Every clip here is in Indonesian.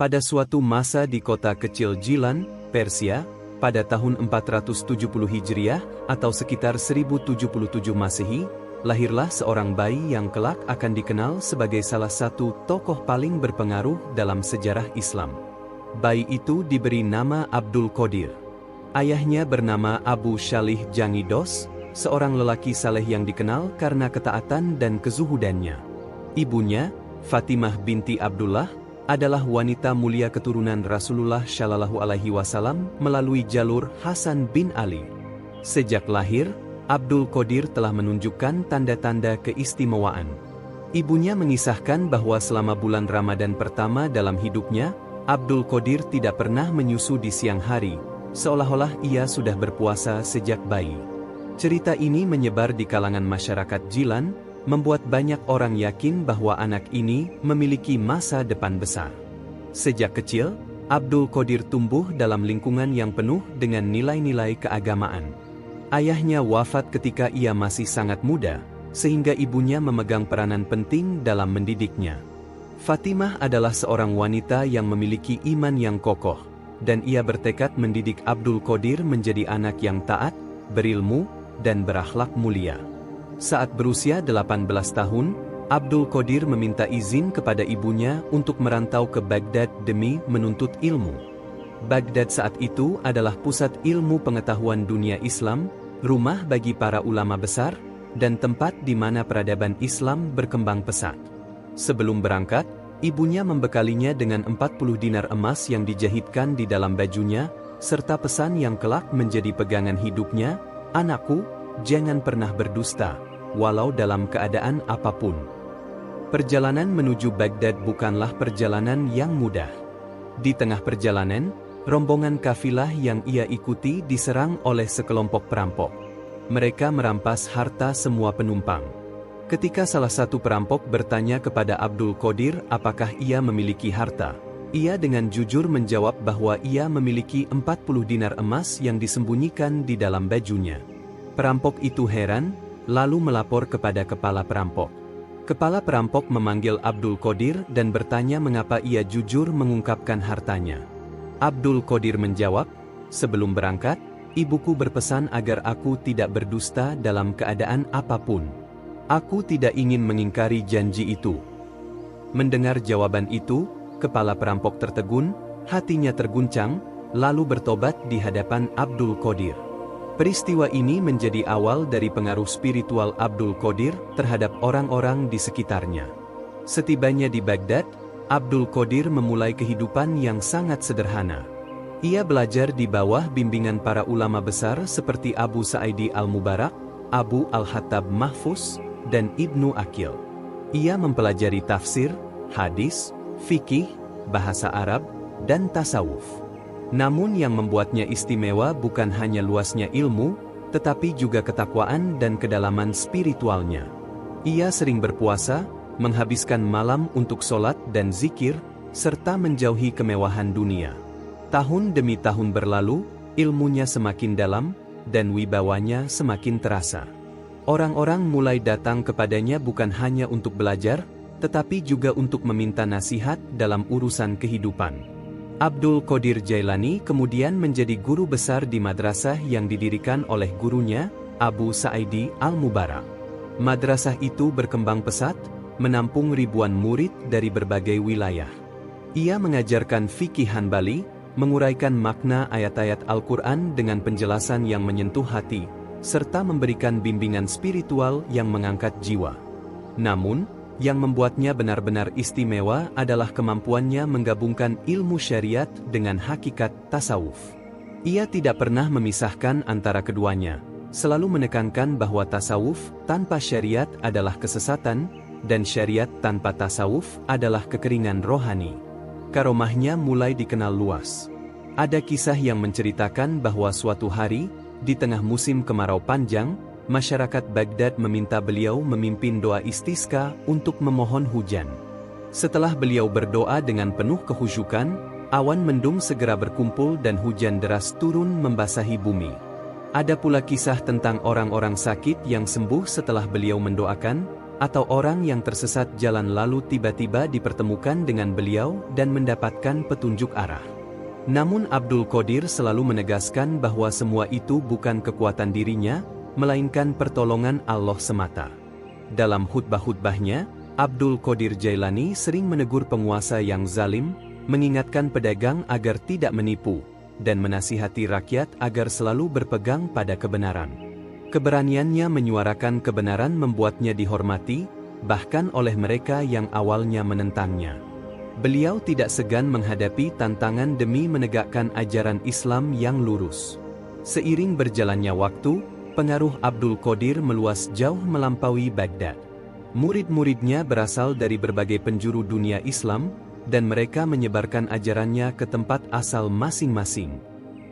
Pada suatu masa di kota kecil Jilan, Persia, pada tahun 470 Hijriah atau sekitar 1077 Masehi, lahirlah seorang bayi yang kelak akan dikenal sebagai salah satu tokoh paling berpengaruh dalam sejarah Islam. Bayi itu diberi nama Abdul Qadir. Ayahnya bernama Abu Shalih Jangidos, seorang lelaki saleh yang dikenal karena ketaatan dan kezuhudannya. Ibunya, Fatimah binti Abdullah, adalah wanita mulia keturunan Rasulullah Shallallahu Alaihi Wasallam melalui jalur Hasan bin Ali. Sejak lahir, Abdul Qadir telah menunjukkan tanda-tanda keistimewaan. Ibunya mengisahkan bahwa selama bulan Ramadan pertama dalam hidupnya, Abdul Qadir tidak pernah menyusu di siang hari, seolah-olah ia sudah berpuasa sejak bayi. Cerita ini menyebar di kalangan masyarakat Jilan, membuat banyak orang yakin bahwa anak ini memiliki masa depan besar. Sejak kecil, Abdul Qadir tumbuh dalam lingkungan yang penuh dengan nilai-nilai keagamaan. Ayahnya wafat ketika ia masih sangat muda, sehingga ibunya memegang peranan penting dalam mendidiknya. Fatimah adalah seorang wanita yang memiliki iman yang kokoh, dan ia bertekad mendidik Abdul Qadir menjadi anak yang taat, berilmu, dan berakhlak mulia. Saat berusia 18 tahun, Abdul Qadir meminta izin kepada ibunya untuk merantau ke Baghdad demi menuntut ilmu. Baghdad saat itu adalah pusat ilmu pengetahuan dunia Islam, rumah bagi para ulama besar, dan tempat di mana peradaban Islam berkembang pesat. Sebelum berangkat, ibunya membekalinya dengan 40 dinar emas yang dijahitkan di dalam bajunya, serta pesan yang kelak menjadi pegangan hidupnya, "Anakku, jangan pernah berdusta, walau dalam keadaan apapun." Perjalanan menuju Baghdad bukanlah perjalanan yang mudah. Di tengah perjalanan, rombongan kafilah yang ia ikuti diserang oleh sekelompok perampok. Mereka merampas harta semua penumpang. Ketika salah satu perampok bertanya kepada Abdul Qadir apakah ia memiliki harta, ia dengan jujur menjawab bahwa ia memiliki 40 dinar emas yang disembunyikan di dalam bajunya. Perampok itu heran, lalu melapor kepada kepala perampok. Kepala perampok memanggil Abdul Qadir dan bertanya mengapa ia jujur mengungkapkan hartanya. Abdul Qadir menjawab, "Sebelum berangkat, ibuku berpesan agar aku tidak berdusta dalam keadaan apapun. Aku tidak ingin mengingkari janji itu." Mendengar jawaban itu, kepala perampok tertegun, hatinya terguncang, lalu bertobat di hadapan Abdul Qadir. Peristiwa ini menjadi awal dari pengaruh spiritual Abdul Qadir terhadap orang-orang di sekitarnya. Setibanya di Baghdad, Abdul Qadir memulai kehidupan yang sangat sederhana. Ia belajar di bawah bimbingan para ulama besar seperti Abu Sa'idi Al-Mubarak, Abu Al-Hattab Mahfuz, dan Ibnu Aqil. Ia mempelajari tafsir, hadis, fikih, bahasa Arab, dan tasawuf. Namun yang membuatnya istimewa bukan hanya luasnya ilmu, tetapi juga ketakwaan dan kedalaman spiritualnya. Ia sering berpuasa, menghabiskan malam untuk sholat dan zikir, serta menjauhi kemewahan dunia. Tahun demi tahun berlalu, ilmunya semakin dalam, dan wibawanya semakin terasa. Orang-orang mulai datang kepadanya bukan hanya untuk belajar, tetapi juga untuk meminta nasihat dalam urusan kehidupan. Abdul Qadir Jailani kemudian menjadi guru besar di madrasah yang didirikan oleh gurunya, Abu Sa'idi Al-Mubarak. Madrasah itu berkembang pesat, menampung ribuan murid dari berbagai wilayah. Ia mengajarkan fikih Hanbali, menguraikan makna ayat-ayat Al-Quran dengan penjelasan yang menyentuh hati, serta memberikan bimbingan spiritual yang mengangkat jiwa. Namun, yang membuatnya benar-benar istimewa adalah kemampuannya menggabungkan ilmu syariat dengan hakikat tasawuf. Ia tidak pernah memisahkan antara keduanya, selalu menekankan bahwa tasawuf tanpa syariat adalah kesesatan, dan syariat tanpa tasawuf adalah kekeringan rohani. Karomahnya mulai dikenal luas. Ada kisah yang menceritakan bahwa suatu hari, di tengah musim kemarau panjang, masyarakat Baghdad meminta beliau memimpin doa istisqa untuk memohon hujan. Setelah beliau berdoa dengan penuh kehusyukan, awan mendung segera berkumpul dan hujan deras turun membasahi bumi. Ada pula kisah tentang orang-orang sakit yang sembuh setelah beliau mendoakan, atau orang yang tersesat jalan lalu tiba-tiba dipertemukan dengan beliau dan mendapatkan petunjuk arah. Namun Abdul Qadir selalu menegaskan bahwa semua itu bukan kekuatan dirinya, melainkan pertolongan Allah semata. Dalam khutbah-khutbahnya, Abdul Qadir Jailani sering menegur penguasa yang zalim, mengingatkan pedagang agar tidak menipu, dan menasihati rakyat agar selalu berpegang pada kebenaran. Keberaniannya menyuarakan kebenaran membuatnya dihormati, bahkan oleh mereka yang awalnya menentangnya. Beliau tidak segan menghadapi tantangan demi menegakkan ajaran Islam yang lurus. Seiring berjalannya waktu, pengaruh Abdul Qadir meluas jauh melampaui Baghdad. Murid-muridnya berasal dari berbagai penjuru dunia Islam, dan mereka menyebarkan ajarannya ke tempat asal masing-masing.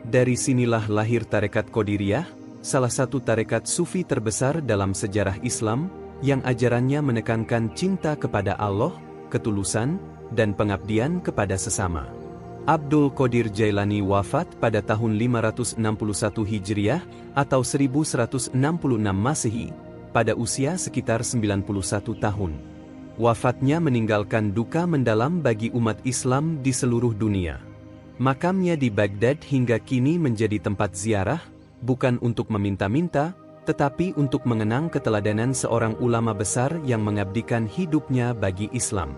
Dari sinilah lahir tarekat Qadiriyah, salah satu tarekat sufi terbesar dalam sejarah Islam, yang ajarannya menekankan cinta kepada Allah, ketulusan, dan pengabdian kepada sesama. Abdul Qadir Jailani wafat pada tahun 561 Hijriah atau 1166 Masehi, pada usia sekitar 91 tahun. Wafatnya meninggalkan duka mendalam bagi umat Islam di seluruh dunia. Makamnya di Baghdad hingga kini menjadi tempat ziarah, bukan untuk meminta-minta, tetapi untuk mengenang keteladanan seorang ulama besar yang mengabdikan hidupnya bagi Islam.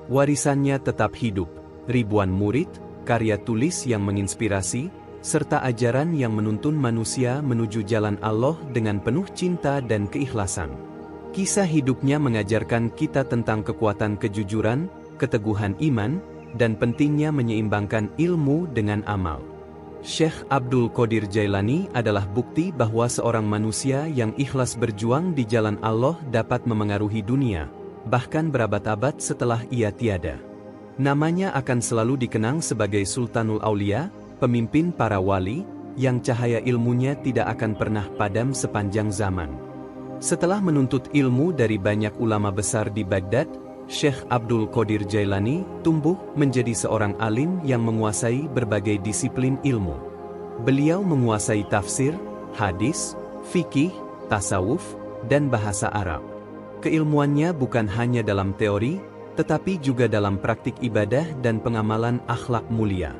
Warisannya tetap hidup, ribuan murid, karya tulis yang menginspirasi, serta ajaran yang menuntun manusia menuju jalan Allah dengan penuh cinta dan keikhlasan. Kisah hidupnya mengajarkan kita tentang kekuatan kejujuran, keteguhan iman, dan pentingnya menyeimbangkan ilmu dengan amal. Syekh Abdul Qadir Jailani adalah bukti bahwa seorang manusia yang ikhlas berjuang di jalan Allah dapat memengaruhi dunia, bahkan berabad-abad setelah ia tiada. Namanya akan selalu dikenang sebagai Sultanul Aulia, pemimpin para wali, yang cahaya ilmunya tidak akan pernah padam sepanjang zaman. Setelah menuntut ilmu dari banyak ulama besar di Baghdad, Syekh Abdul Qadir Jailani tumbuh menjadi seorang alim yang menguasai berbagai disiplin ilmu. Beliau menguasai tafsir, hadis, fikih, tasawuf, dan bahasa Arab. Keilmuannya bukan hanya dalam teori, tetapi juga dalam praktik ibadah dan pengamalan akhlak mulia.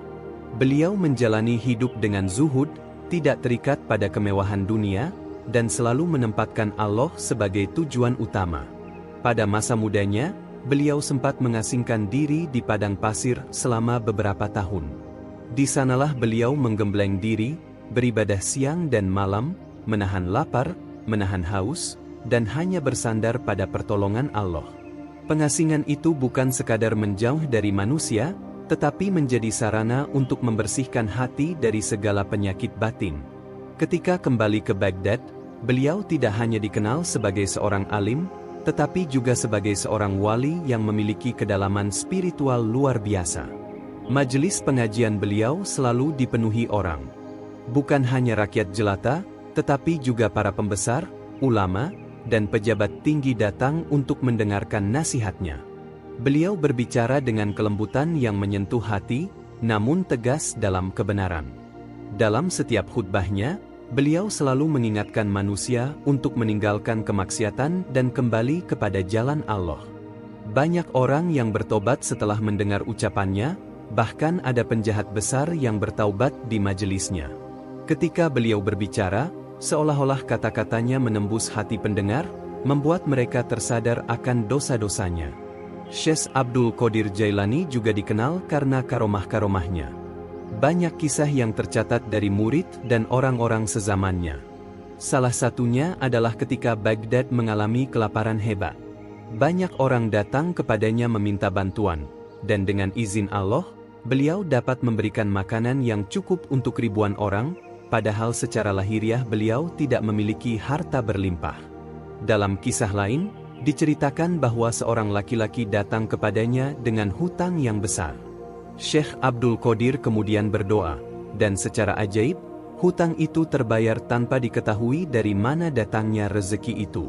Beliau menjalani hidup dengan zuhud, tidak terikat pada kemewahan dunia, dan selalu menempatkan Allah sebagai tujuan utama. Pada masa mudanya, beliau sempat mengasingkan diri di padang pasir selama beberapa tahun. Di sanalah beliau menggembleng diri, beribadah siang dan malam, menahan lapar, menahan haus, dan hanya bersandar pada pertolongan Allah. Pengasingan itu bukan sekadar menjauh dari manusia, tetapi menjadi sarana untuk membersihkan hati dari segala penyakit batin. Ketika kembali ke Baghdad, beliau tidak hanya dikenal sebagai seorang alim, tetapi juga sebagai seorang wali yang memiliki kedalaman spiritual luar biasa. Majelis pengajian beliau selalu dipenuhi orang. Bukan hanya rakyat jelata, tetapi juga para pembesar, ulama, dan pejabat tinggi datang untuk mendengarkan nasihatnya. Beliau berbicara dengan kelembutan yang menyentuh hati, namun tegas dalam kebenaran. Dalam setiap khutbahnya, beliau selalu mengingatkan manusia untuk meninggalkan kemaksiatan dan kembali kepada jalan Allah. Banyak orang yang bertobat setelah mendengar ucapannya, bahkan ada penjahat besar yang bertaubat di majelisnya. Ketika beliau berbicara, seolah-olah kata-katanya menembus hati pendengar, membuat mereka tersadar akan dosa-dosanya. Syekh Abdul Qadir Jailani juga dikenal karena karomah-karomahnya. Banyak kisah yang tercatat dari murid dan orang-orang sezamannya. Salah satunya adalah ketika Baghdad mengalami kelaparan hebat. Banyak orang datang kepadanya meminta bantuan, dan dengan izin Allah, beliau dapat memberikan makanan yang cukup untuk ribuan orang, padahal secara lahiriah beliau tidak memiliki harta berlimpah. Dalam kisah lain, diceritakan bahwa seorang laki-laki datang kepadanya dengan hutang yang besar. Syekh Abdul Qadir kemudian berdoa, dan secara ajaib, hutang itu terbayar tanpa diketahui dari mana datangnya rezeki itu.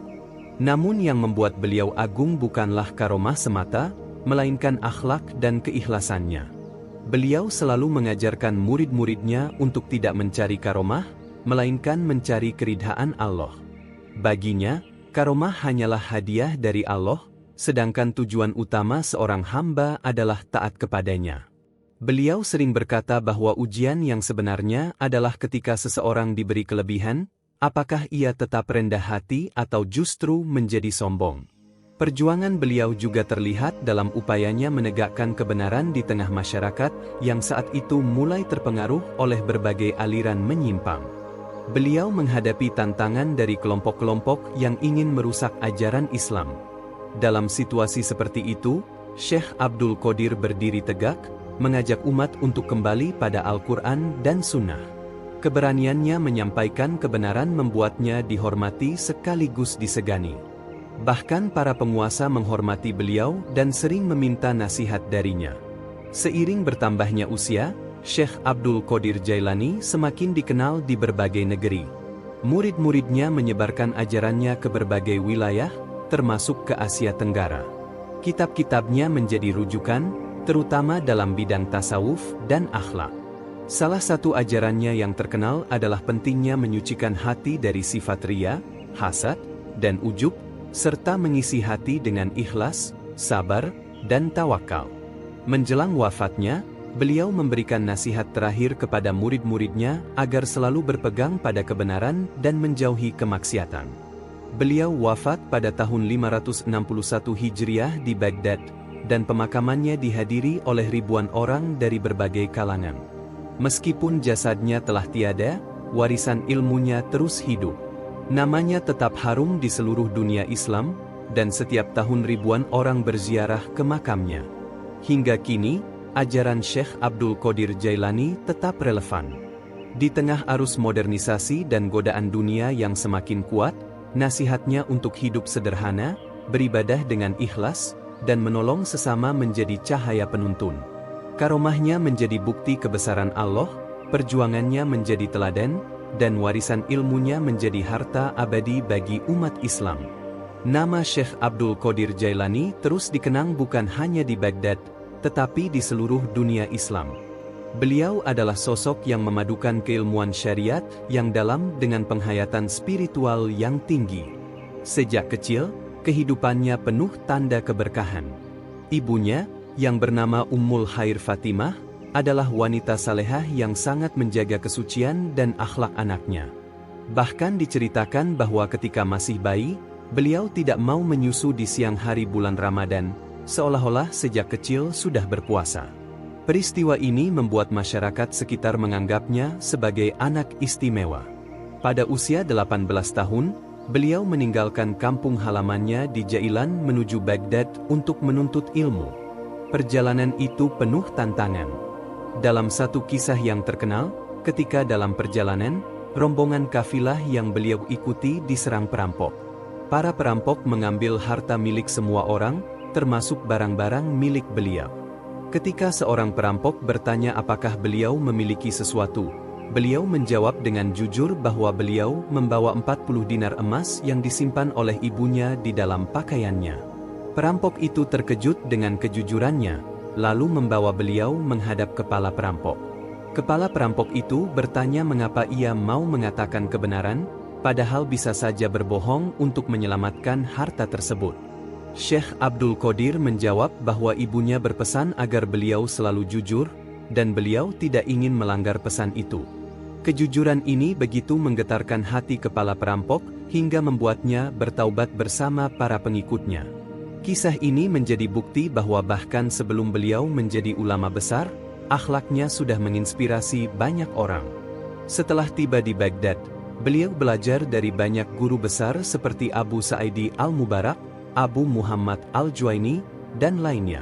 Namun yang membuat beliau agung bukanlah karomah semata, melainkan akhlak dan keikhlasannya. Beliau selalu mengajarkan murid-muridnya untuk tidak mencari karomah, melainkan mencari keridhaan Allah. Baginya, Karomah hanyalah hadiah dari Allah, sedangkan tujuan utama seorang hamba adalah taat kepadanya. Beliau sering berkata bahwa ujian yang sebenarnya adalah ketika seseorang diberi kelebihan, apakah ia tetap rendah hati atau justru menjadi sombong. Perjuangan beliau juga terlihat dalam upayanya menegakkan kebenaran di tengah masyarakat yang saat itu mulai terpengaruh oleh berbagai aliran menyimpang. Beliau menghadapi tantangan dari kelompok-kelompok yang ingin merusak ajaran Islam. Dalam situasi seperti itu, Syekh Abdul Qadir berdiri tegak, mengajak umat untuk kembali pada Al-Quran dan Sunnah. Keberaniannya menyampaikan kebenaran membuatnya dihormati sekaligus disegani. Bahkan para penguasa menghormati beliau dan sering meminta nasihat darinya. Seiring bertambahnya usia, Syekh Abdul Qadir Jailani semakin dikenal di berbagai negeri. Murid-muridnya menyebarkan ajarannya ke berbagai wilayah, termasuk ke Asia Tenggara. Kitab-kitabnya menjadi rujukan, terutama dalam bidang tasawuf dan akhlak. Salah satu ajarannya yang terkenal adalah pentingnya menyucikan hati dari sifat riya, hasad, dan ujub, serta mengisi hati dengan ikhlas, sabar, dan tawakal. Menjelang wafatnya, beliau memberikan nasihat terakhir kepada murid-muridnya agar selalu berpegang pada kebenaran dan menjauhi kemaksiatan. Beliau wafat pada tahun 561 Hijriah di Baghdad, dan pemakamannya dihadiri oleh ribuan orang dari berbagai kalangan. Meskipun jasadnya telah tiada, warisan ilmunya terus hidup. Namanya tetap harum di seluruh dunia Islam, dan setiap tahun ribuan orang berziarah ke makamnya. Hingga kini, ajaran Syekh Abdul Qadir Jailani tetap relevan. Di tengah arus modernisasi dan godaan dunia yang semakin kuat, nasihatnya untuk hidup sederhana, beribadah dengan ikhlas, dan menolong sesama menjadi cahaya penuntun. Karomahnya menjadi bukti kebesaran Allah, perjuangannya menjadi teladan, dan warisan ilmunya menjadi harta abadi bagi umat Islam. Nama Syekh Abdul Qadir Jailani terus dikenang bukan hanya di Baghdad, tetapi di seluruh dunia Islam. Beliau adalah sosok yang memadukan keilmuan syariat yang dalam dengan penghayatan spiritual yang tinggi. Sejak kecil, kehidupannya penuh tanda keberkahan. Ibunya, yang bernama Ummul Khair Fatimah, adalah wanita salehah yang sangat menjaga kesucian dan akhlak anaknya. Bahkan diceritakan bahwa ketika masih bayi, beliau tidak mau menyusu di siang hari bulan Ramadan, seolah-olah sejak kecil sudah berpuasa. Peristiwa ini membuat masyarakat sekitar menganggapnya sebagai anak istimewa. Pada usia 18 tahun, beliau meninggalkan kampung halamannya di Jailan menuju Baghdad untuk menuntut ilmu. Perjalanan itu penuh tantangan. Dalam satu kisah yang terkenal, ketika dalam perjalanan, rombongan kafilah yang beliau ikuti diserang perampok. Para perampok mengambil harta milik semua orang, termasuk barang-barang milik beliau. Ketika seorang perampok bertanya apakah beliau memiliki sesuatu, beliau menjawab dengan jujur bahwa beliau membawa 40 dinar emas yang disimpan oleh ibunya di dalam pakaiannya. Perampok itu terkejut dengan kejujurannya, lalu membawa beliau menghadap kepala perampok. Kepala perampok itu bertanya mengapa ia mau mengatakan kebenaran, padahal bisa saja berbohong untuk menyelamatkan harta tersebut. Syekh Abdul Qadir menjawab bahwa ibunya berpesan agar beliau selalu jujur, dan beliau tidak ingin melanggar pesan itu. Kejujuran ini begitu menggetarkan hati kepala perampok, hingga membuatnya bertaubat bersama para pengikutnya. Kisah ini menjadi bukti bahwa bahkan sebelum beliau menjadi ulama besar, akhlaknya sudah menginspirasi banyak orang. Setelah tiba di Baghdad, beliau belajar dari banyak guru besar seperti Abu Sa'idi Al-Mubarak, Abu Muhammad Al-Juwaini, dan lainnya.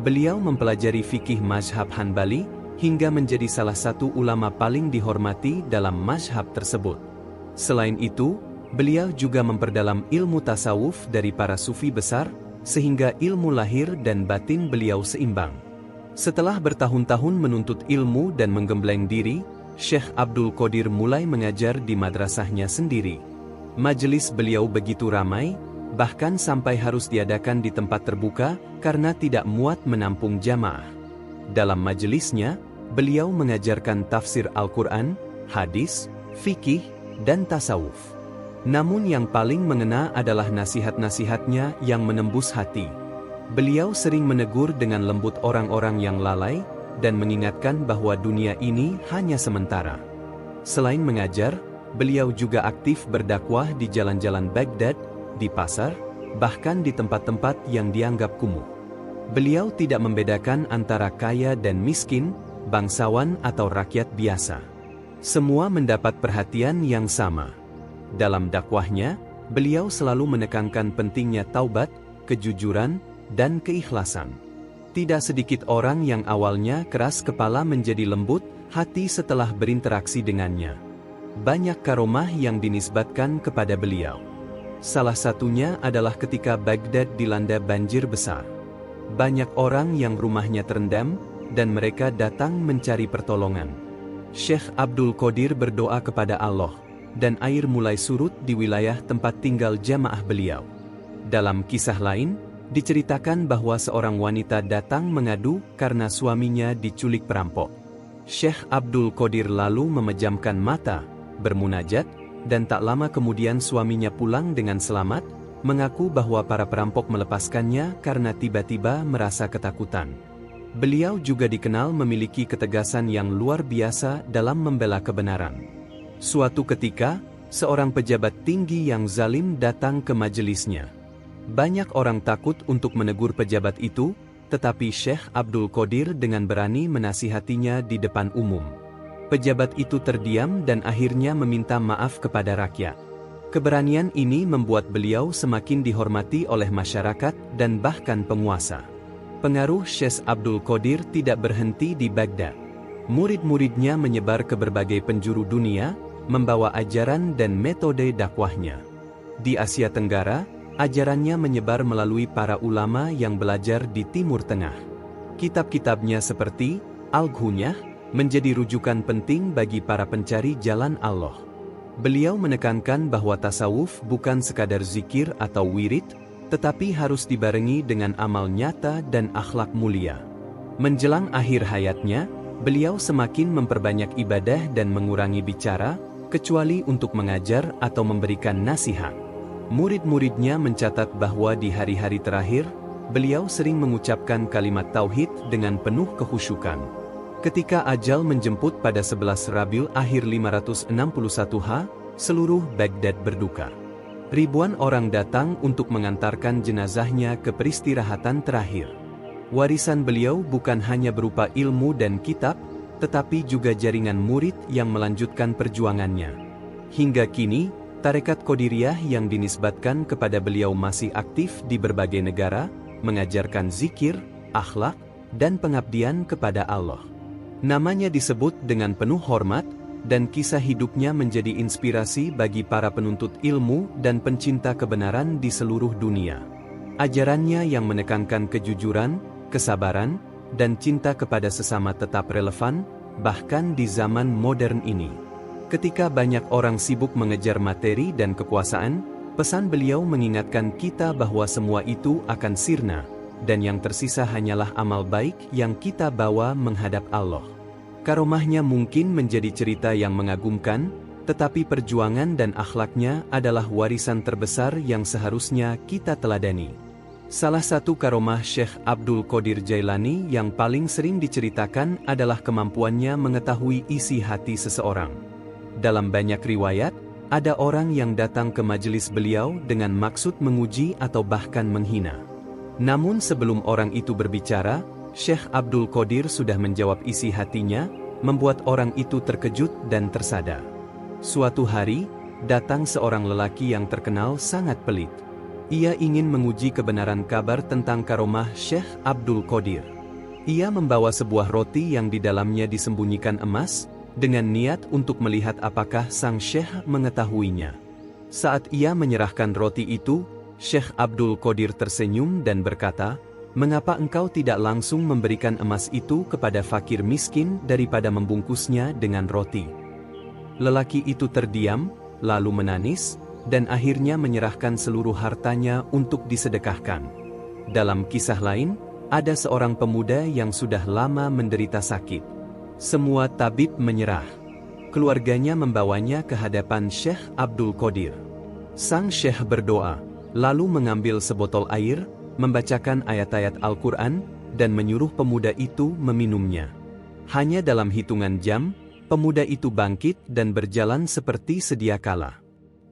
Beliau mempelajari fikih mazhab Hanbali, hingga menjadi salah satu ulama paling dihormati dalam mazhab tersebut. Selain itu, beliau juga memperdalam ilmu tasawuf dari para sufi besar, sehingga ilmu lahir dan batin beliau seimbang. Setelah bertahun-tahun menuntut ilmu dan menggembleng diri, Syekh Abdul Qadir mulai mengajar di madrasahnya sendiri. Majelis beliau begitu ramai, bahkan sampai harus diadakan di tempat terbuka karena tidak muat menampung jamaah. Dalam majelisnya, beliau mengajarkan tafsir Al-Quran, hadis, fikih, dan tasawuf. Namun yang paling mengena adalah nasihat-nasihatnya yang menembus hati. Beliau sering menegur dengan lembut orang-orang yang lalai, dan mengingatkan bahwa dunia ini hanya sementara. Selain mengajar, beliau juga aktif berdakwah di jalan-jalan Baghdad, di pasar, bahkan di tempat-tempat yang dianggap kumuh. Beliau tidak membedakan antara kaya dan miskin, bangsawan atau rakyat biasa. Semua mendapat perhatian yang sama. Dalam dakwahnya, beliau selalu menekankan pentingnya taubat, kejujuran, dan keikhlasan. Tidak sedikit orang yang awalnya keras kepala menjadi lembut hati setelah berinteraksi dengannya. Banyak karomah yang dinisbatkan kepada beliau. Salah satunya adalah ketika Baghdad dilanda banjir besar. Banyak orang yang rumahnya terendam, dan mereka datang mencari pertolongan. Syekh Abdul Qadir berdoa kepada Allah, dan air mulai surut di wilayah tempat tinggal jamaah beliau. Dalam kisah lain, diceritakan bahwa seorang wanita datang mengadu karena suaminya diculik perampok. Syekh Abdul Qadir lalu memejamkan mata, bermunajat, dan tak lama kemudian suaminya pulang dengan selamat, mengaku bahwa para perampok melepaskannya karena tiba-tiba merasa ketakutan. Beliau juga dikenal memiliki ketegasan yang luar biasa dalam membela kebenaran. Suatu ketika, seorang pejabat tinggi yang zalim datang ke majelisnya. Banyak orang takut untuk menegur pejabat itu, tetapi Syekh Abdul Qadir dengan berani menasihatinya di depan umum. Pejabat itu terdiam dan akhirnya meminta maaf kepada rakyat. Keberanian ini membuat beliau semakin dihormati oleh masyarakat dan bahkan penguasa. Pengaruh Syekh Abdul Qadir tidak berhenti di Baghdad. Murid-muridnya menyebar ke berbagai penjuru dunia, membawa ajaran dan metode dakwahnya. Di Asia Tenggara, ajarannya menyebar melalui para ulama yang belajar di Timur Tengah. Kitab-kitabnya seperti Al-Ghunyah menjadi rujukan penting bagi para pencari jalan Allah. Beliau menekankan bahwa tasawuf bukan sekadar zikir atau wirid, tetapi harus dibarengi dengan amal nyata dan akhlak mulia. Menjelang akhir hayatnya, beliau semakin memperbanyak ibadah dan mengurangi bicara, kecuali untuk mengajar atau memberikan nasihat. Murid-muridnya mencatat bahwa di hari-hari terakhir, beliau sering mengucapkan kalimat tauhid dengan penuh kekhusyukan. Ketika ajal menjemput pada 11 Rabiul Akhir 561 seluruh Baghdad berduka. Ribuan orang datang untuk mengantarkan jenazahnya ke peristirahatan terakhir. Warisan beliau bukan hanya berupa ilmu dan kitab, tetapi juga jaringan murid yang melanjutkan perjuangannya. Hingga kini, Tarekat Qadiriyah yang dinisbatkan kepada beliau masih aktif di berbagai negara, mengajarkan zikir, akhlak, dan pengabdian kepada Allah. Namanya disebut dengan penuh hormat, dan kisah hidupnya menjadi inspirasi bagi para penuntut ilmu dan pencinta kebenaran di seluruh dunia. Ajarannya yang menekankan kejujuran, kesabaran, dan cinta kepada sesama tetap relevan, bahkan di zaman modern ini. Ketika banyak orang sibuk mengejar materi dan kekuasaan, pesan beliau mengingatkan kita bahwa semua itu akan sirna, dan yang tersisa hanyalah amal baik yang kita bawa menghadap Allah. Karomahnya mungkin menjadi cerita yang mengagumkan, tetapi perjuangan dan akhlaknya adalah warisan terbesar yang seharusnya kita teladani. Salah satu karomah Syekh Abdul Qadir Jailani yang paling sering diceritakan adalah kemampuannya mengetahui isi hati seseorang. Dalam banyak riwayat, ada orang yang datang ke majelis beliau dengan maksud menguji atau bahkan menghina. Namun sebelum orang itu berbicara, Syekh Abdul Qadir sudah menjawab isi hatinya, membuat orang itu terkejut dan tersadar. Suatu hari, datang seorang lelaki yang terkenal sangat pelit. Ia ingin menguji kebenaran kabar tentang karomah Syekh Abdul Qadir. Ia membawa sebuah roti yang di dalamnya disembunyikan emas, dengan niat untuk melihat apakah sang syekh mengetahuinya. Saat ia menyerahkan roti itu, Syekh Abdul Qadir tersenyum dan berkata, "Mengapa engkau tidak langsung memberikan emas itu kepada fakir miskin daripada membungkusnya dengan roti?" Lelaki itu terdiam, lalu menangis, dan akhirnya menyerahkan seluruh hartanya untuk disedekahkan. Dalam kisah lain, ada seorang pemuda yang sudah lama menderita sakit. Semua tabib menyerah. Keluarganya membawanya ke hadapan Syekh Abdul Qadir. Sang syekh berdoa, lalu mengambil sebotol air, membacakan ayat-ayat Al-Quran, dan menyuruh pemuda itu meminumnya. Hanya dalam hitungan jam, pemuda itu bangkit dan berjalan seperti sedia kala.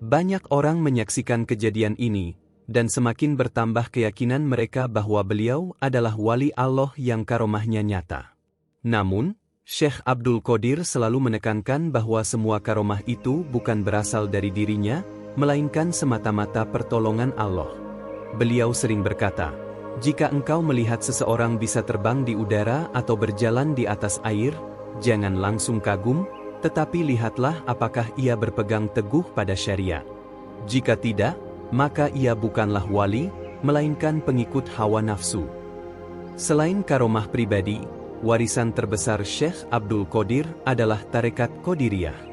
Banyak orang menyaksikan kejadian ini, dan semakin bertambah keyakinan mereka bahwa beliau adalah wali Allah yang karomahnya nyata. Namun, Syekh Abdul Qadir selalu menekankan bahwa semua karomah itu bukan berasal dari dirinya, melainkan semata-mata pertolongan Allah. Beliau sering berkata, "Jika engkau melihat seseorang bisa terbang di udara atau berjalan di atas air, jangan langsung kagum, tetapi lihatlah apakah ia berpegang teguh pada syariat. Jika tidak, maka ia bukanlah wali, melainkan pengikut hawa nafsu." Selain karomah pribadi, warisan terbesar Syekh Abdul Qadir adalah Tarekat Qadiriyah.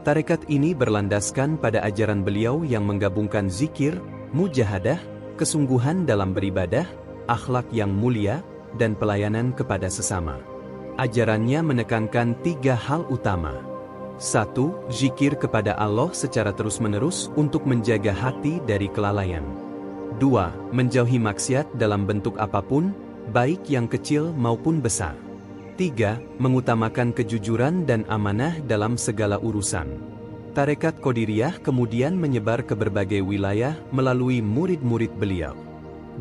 Tarekat ini berlandaskan pada ajaran beliau yang menggabungkan zikir, mujahadah, kesungguhan dalam beribadah, akhlak yang mulia, dan pelayanan kepada sesama. Ajarannya menekankan 3 hal utama. 1. Zikir kepada Allah secara terus-menerus untuk menjaga hati dari kelalaian. 2. Menjauhi maksiat dalam bentuk apapun, baik yang kecil maupun besar. 3. Mengutamakan kejujuran dan amanah dalam segala urusan. Tarekat Qadiriyah kemudian menyebar ke berbagai wilayah melalui murid-murid beliau.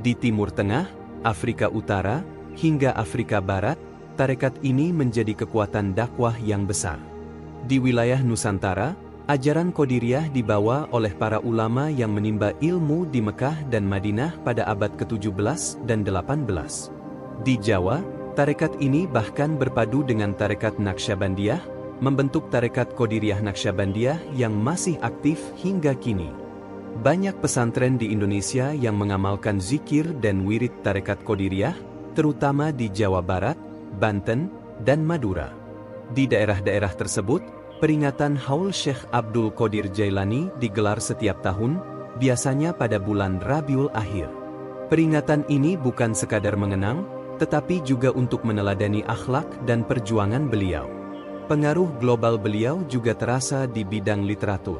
Di Timur Tengah, Afrika Utara, hingga Afrika Barat, tarekat ini menjadi kekuatan dakwah yang besar. Di wilayah Nusantara, ajaran Qadiriyah dibawa oleh para ulama yang menimba ilmu di Mekah dan Madinah pada abad ke-17 dan 18. Di Jawa, tarekat ini bahkan berpadu dengan tarekat Naqsyabandiyah, membentuk tarekat Qadiriyah Naqsyabandiyah yang masih aktif hingga kini. Banyak pesantren di Indonesia yang mengamalkan zikir dan wirid tarekat Qadiriyah, terutama di Jawa Barat, Banten, dan Madura. Di daerah-daerah tersebut, peringatan Haul Syekh Abdul Qadir Jailani digelar setiap tahun, biasanya pada bulan Rabiul Akhir. Peringatan ini bukan sekadar mengenang, tetapi juga untuk meneladani akhlak dan perjuangan beliau. Pengaruh global beliau juga terasa di bidang literatur.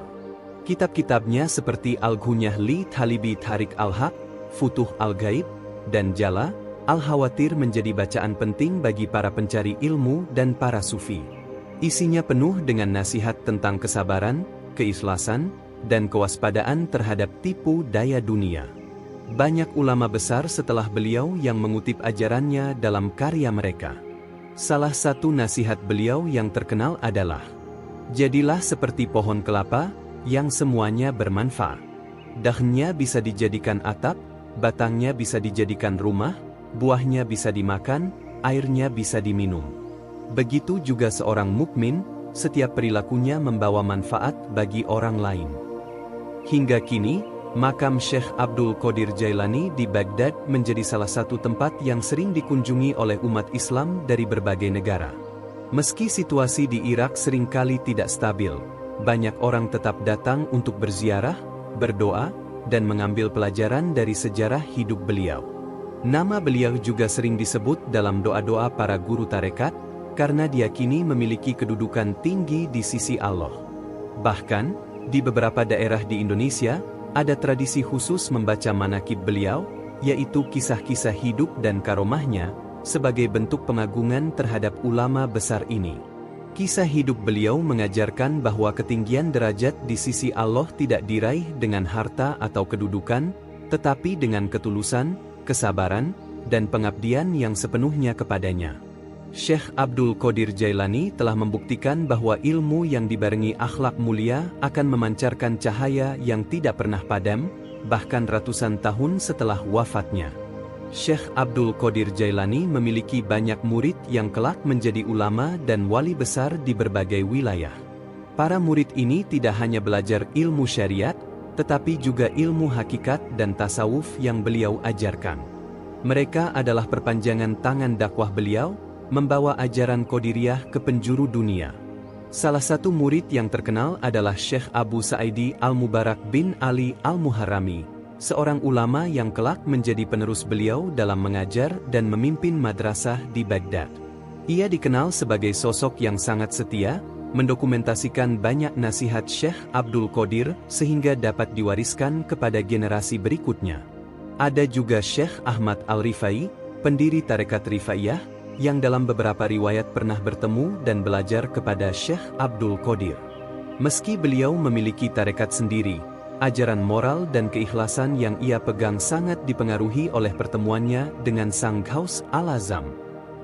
Kitab-kitabnya seperti Al-Ghunyah li Talibi Tariq Al-Haq, Futuh Al-Ghaib, dan Jala Al-Hawatir menjadi bacaan penting bagi para pencari ilmu dan para sufi. Isinya penuh dengan nasihat tentang kesabaran, keikhlasan, dan kewaspadaan terhadap tipu daya dunia. Banyak ulama besar setelah beliau yang mengutip ajarannya dalam karya mereka. Salah satu nasihat beliau yang terkenal adalah, "Jadilah seperti pohon kelapa, yang semuanya bermanfaat. Daunnya bisa dijadikan atap, batangnya bisa dijadikan rumah, buahnya bisa dimakan, airnya bisa diminum. Begitu juga seorang mukmin, setiap perilakunya membawa manfaat bagi orang lain." Hingga kini, makam Syekh Abdul Qadir Jailani di Baghdad menjadi salah satu tempat yang sering dikunjungi oleh umat Islam dari berbagai negara. Meski situasi di Irak seringkali tidak stabil, banyak orang tetap datang untuk berziarah, berdoa, dan mengambil pelajaran dari sejarah hidup beliau. Nama beliau juga sering disebut dalam doa-doa para guru tarekat, karena diyakini memiliki kedudukan tinggi di sisi Allah. Bahkan, di beberapa daerah di Indonesia, ada tradisi khusus membaca manakib beliau, yaitu kisah-kisah hidup dan karomahnya, sebagai bentuk pengagungan terhadap ulama besar ini. Kisah hidup beliau mengajarkan bahwa ketinggian derajat di sisi Allah tidak diraih dengan harta atau kedudukan, tetapi dengan ketulusan, kesabaran, dan pengabdian yang sepenuhnya kepadanya. Syekh Abdul Qadir Jailani telah membuktikan bahwa ilmu yang dibarengi akhlak mulia akan memancarkan cahaya yang tidak pernah padam, bahkan ratusan tahun setelah wafatnya. Syekh Abdul Qadir Jailani memiliki banyak murid yang kelak menjadi ulama dan wali besar di berbagai wilayah. Para murid ini tidak hanya belajar ilmu syariat, tetapi juga ilmu hakikat dan tasawuf yang beliau ajarkan. Mereka adalah perpanjangan tangan dakwah beliau, membawa ajaran Qadiriyah ke penjuru dunia. Salah satu murid yang terkenal adalah Syekh Abu Sa'idi Al-Mubarak bin Ali Al-Muharrami, seorang ulama yang kelak menjadi penerus beliau dalam mengajar dan memimpin madrasah di Baghdad. Ia dikenal sebagai sosok yang sangat setia, mendokumentasikan banyak nasihat Syekh Abdul Qadir sehingga dapat diwariskan kepada generasi berikutnya. Ada juga Syekh Ahmad Al-Rifai, pendiri Tarekat Rifaiyah, yang dalam beberapa riwayat pernah bertemu dan belajar kepada Syekh Abdul Qadir. Meski beliau memiliki tarekat sendiri, ajaran moral dan keikhlasan yang ia pegang sangat dipengaruhi oleh pertemuannya dengan Sang Ghaus Al-Azam.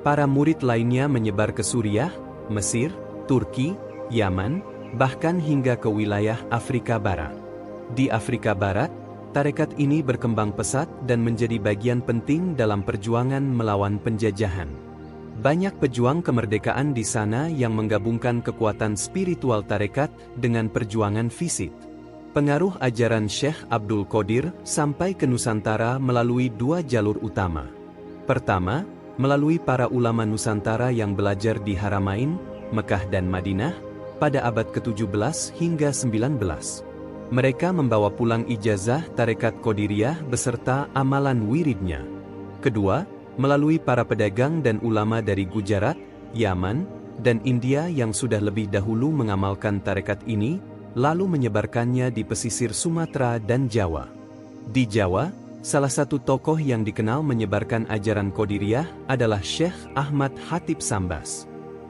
Para murid lainnya menyebar ke Suriah, Mesir, Turki, Yaman, bahkan hingga ke wilayah Afrika Barat. Di Afrika Barat, tarekat ini berkembang pesat dan menjadi bagian penting dalam perjuangan melawan penjajahan. Banyak pejuang kemerdekaan di sana yang menggabungkan kekuatan spiritual tarekat dengan perjuangan fisik. Pengaruh ajaran Syekh Abdul Qadir sampai ke Nusantara melalui dua jalur utama. Pertama, melalui para ulama Nusantara yang belajar di Haramain, Mekah dan Madinah, pada abad ke-17 hingga 19. Mereka membawa pulang ijazah tarekat Qadiriyah beserta amalan wiridnya. Kedua, melalui para pedagang dan ulama dari Gujarat, Yaman, dan India yang sudah lebih dahulu mengamalkan tarekat ini, lalu menyebarkannya di pesisir Sumatera dan Jawa. Di Jawa, salah satu tokoh yang dikenal menyebarkan ajaran Qadiriyah adalah Syekh Ahmad Hatib Sambas.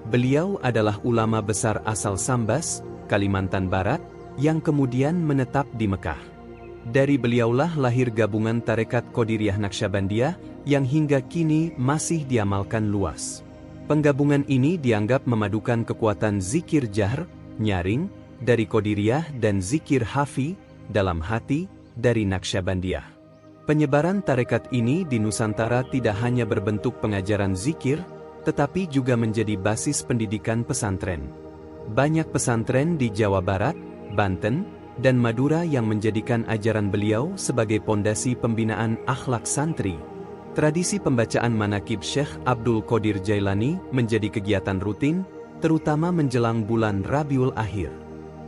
Beliau adalah ulama besar asal Sambas, Kalimantan Barat, yang kemudian menetap di Mekah. Dari beliaulah lahir gabungan tarekat Qadiriyah Naqsyabandiyah yang hingga kini masih diamalkan luas. Penggabungan ini dianggap memadukan kekuatan zikir jahr, nyaring, dari Qadiriyah dan zikir hafi, dalam hati, dari Naqsyabandiyah. Penyebaran tarekat ini di Nusantara tidak hanya berbentuk pengajaran zikir, tetapi juga menjadi basis pendidikan pesantren. Banyak pesantren di Jawa Barat, Banten, dan Madura yang menjadikan ajaran beliau sebagai pondasi pembinaan akhlak santri. Tradisi pembacaan manaqib Syekh Abdul Qadir Jailani menjadi kegiatan rutin, terutama menjelang bulan Rabiul Akhir.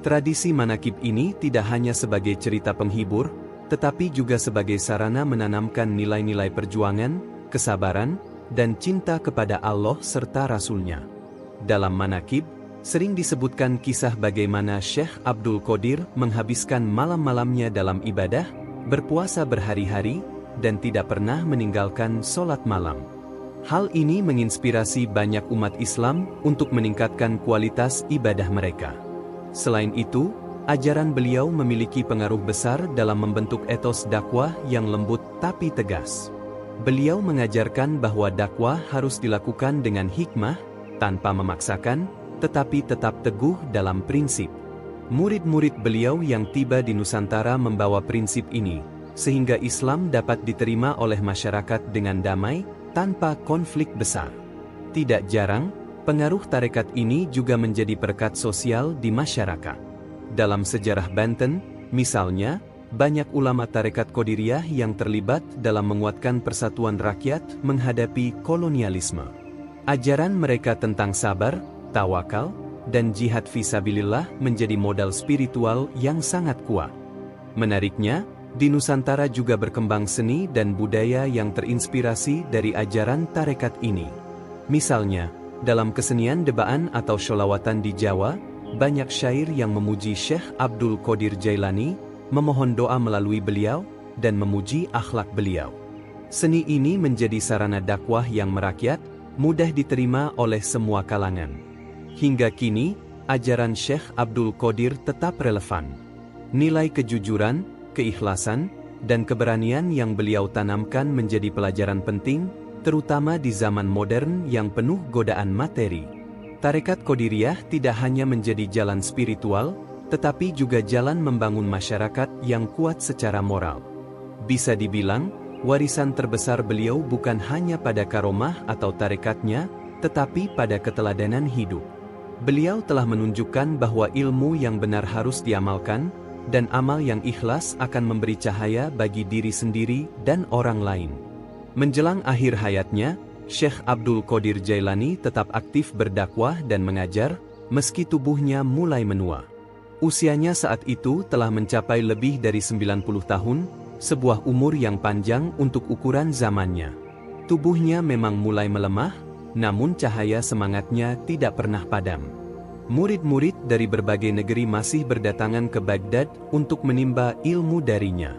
Tradisi manaqib ini tidak hanya sebagai cerita penghibur, tetapi juga sebagai sarana menanamkan nilai-nilai perjuangan, kesabaran, dan cinta kepada Allah serta Rasul-Nya. Dalam manaqib, sering disebutkan kisah bagaimana Syekh Abdul Qadir menghabiskan malam-malamnya dalam ibadah, berpuasa berhari-hari, dan tidak pernah meninggalkan sholat malam. Hal ini menginspirasi banyak umat Islam untuk meningkatkan kualitas ibadah mereka. Selain itu, ajaran beliau memiliki pengaruh besar dalam membentuk etos dakwah yang lembut tapi tegas. Beliau mengajarkan bahwa dakwah harus dilakukan dengan hikmah, tanpa memaksakan, tetapi tetap teguh dalam prinsip. Murid-murid beliau yang tiba di Nusantara membawa prinsip ini, sehingga Islam dapat diterima oleh masyarakat dengan damai, tanpa konflik besar. Tidak jarang, pengaruh tarekat ini juga menjadi perekat sosial di masyarakat. Dalam sejarah Banten, misalnya, banyak ulama tarekat Qadiriyah yang terlibat dalam menguatkan persatuan rakyat menghadapi kolonialisme. Ajaran mereka tentang sabar, tawakal, dan jihad fisabilillah menjadi modal spiritual yang sangat kuat. Menariknya, di Nusantara juga berkembang seni dan budaya yang terinspirasi dari ajaran tarekat ini. Misalnya, dalam kesenian debaan atau sholawatan di Jawa, banyak syair yang memuji Syekh Abdul Qadir Jailani, memohon doa melalui beliau, dan memuji akhlak beliau. Seni ini menjadi sarana dakwah yang merakyat, mudah diterima oleh semua kalangan. Hingga kini, ajaran Syekh Abdul Qadir tetap relevan. Nilai kejujuran, keikhlasan, dan keberanian yang beliau tanamkan menjadi pelajaran penting, terutama di zaman modern yang penuh godaan materi. Tarekat Qadiriyah tidak hanya menjadi jalan spiritual, tetapi juga jalan membangun masyarakat yang kuat secara moral. Bisa dibilang, warisan terbesar beliau bukan hanya pada karomah atau tarekatnya, tetapi pada keteladanan hidup. Beliau telah menunjukkan bahwa ilmu yang benar harus diamalkan, dan amal yang ikhlas akan memberi cahaya bagi diri sendiri dan orang lain. Menjelang akhir hayatnya, Syekh Abdul Qadir Jailani tetap aktif berdakwah dan mengajar, meski tubuhnya mulai menua. Usianya saat itu telah mencapai lebih dari 90 tahun, sebuah umur yang panjang untuk ukuran zamannya. Tubuhnya memang mulai melemah, namun cahaya semangatnya tidak pernah padam. Murid-murid dari berbagai negeri masih berdatangan ke Baghdad untuk menimba ilmu darinya.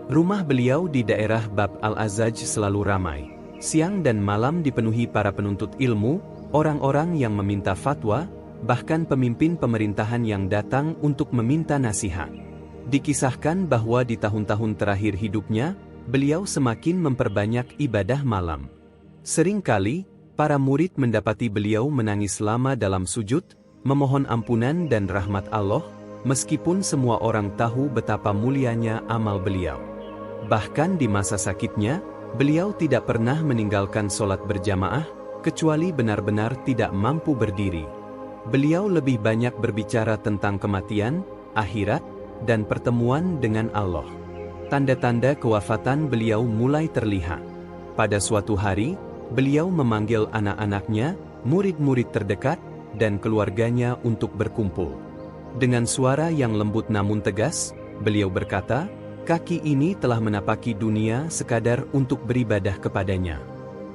Rumah beliau di daerah Bab al-Azaj selalu ramai. Siang dan malam dipenuhi para penuntut ilmu, orang-orang yang meminta fatwa, bahkan pemimpin pemerintahan yang datang untuk meminta nasihat. Dikisahkan bahwa di tahun-tahun terakhir hidupnya, beliau semakin memperbanyak ibadah malam. Seringkali, para murid mendapati beliau menangis lama dalam sujud, memohon ampunan dan rahmat Allah, meskipun semua orang tahu betapa mulianya amal beliau. Bahkan di masa sakitnya, beliau tidak pernah meninggalkan sholat berjamaah, kecuali benar-benar tidak mampu berdiri. Beliau lebih banyak berbicara tentang kematian, akhirat, dan pertemuan dengan Allah. Tanda-tanda kewafatan beliau mulai terlihat. Pada suatu hari, beliau memanggil anak-anaknya, murid-murid terdekat, dan keluarganya untuk berkumpul. Dengan suara yang lembut namun tegas, beliau berkata, "Kaki ini telah menapaki dunia sekadar untuk beribadah kepadanya.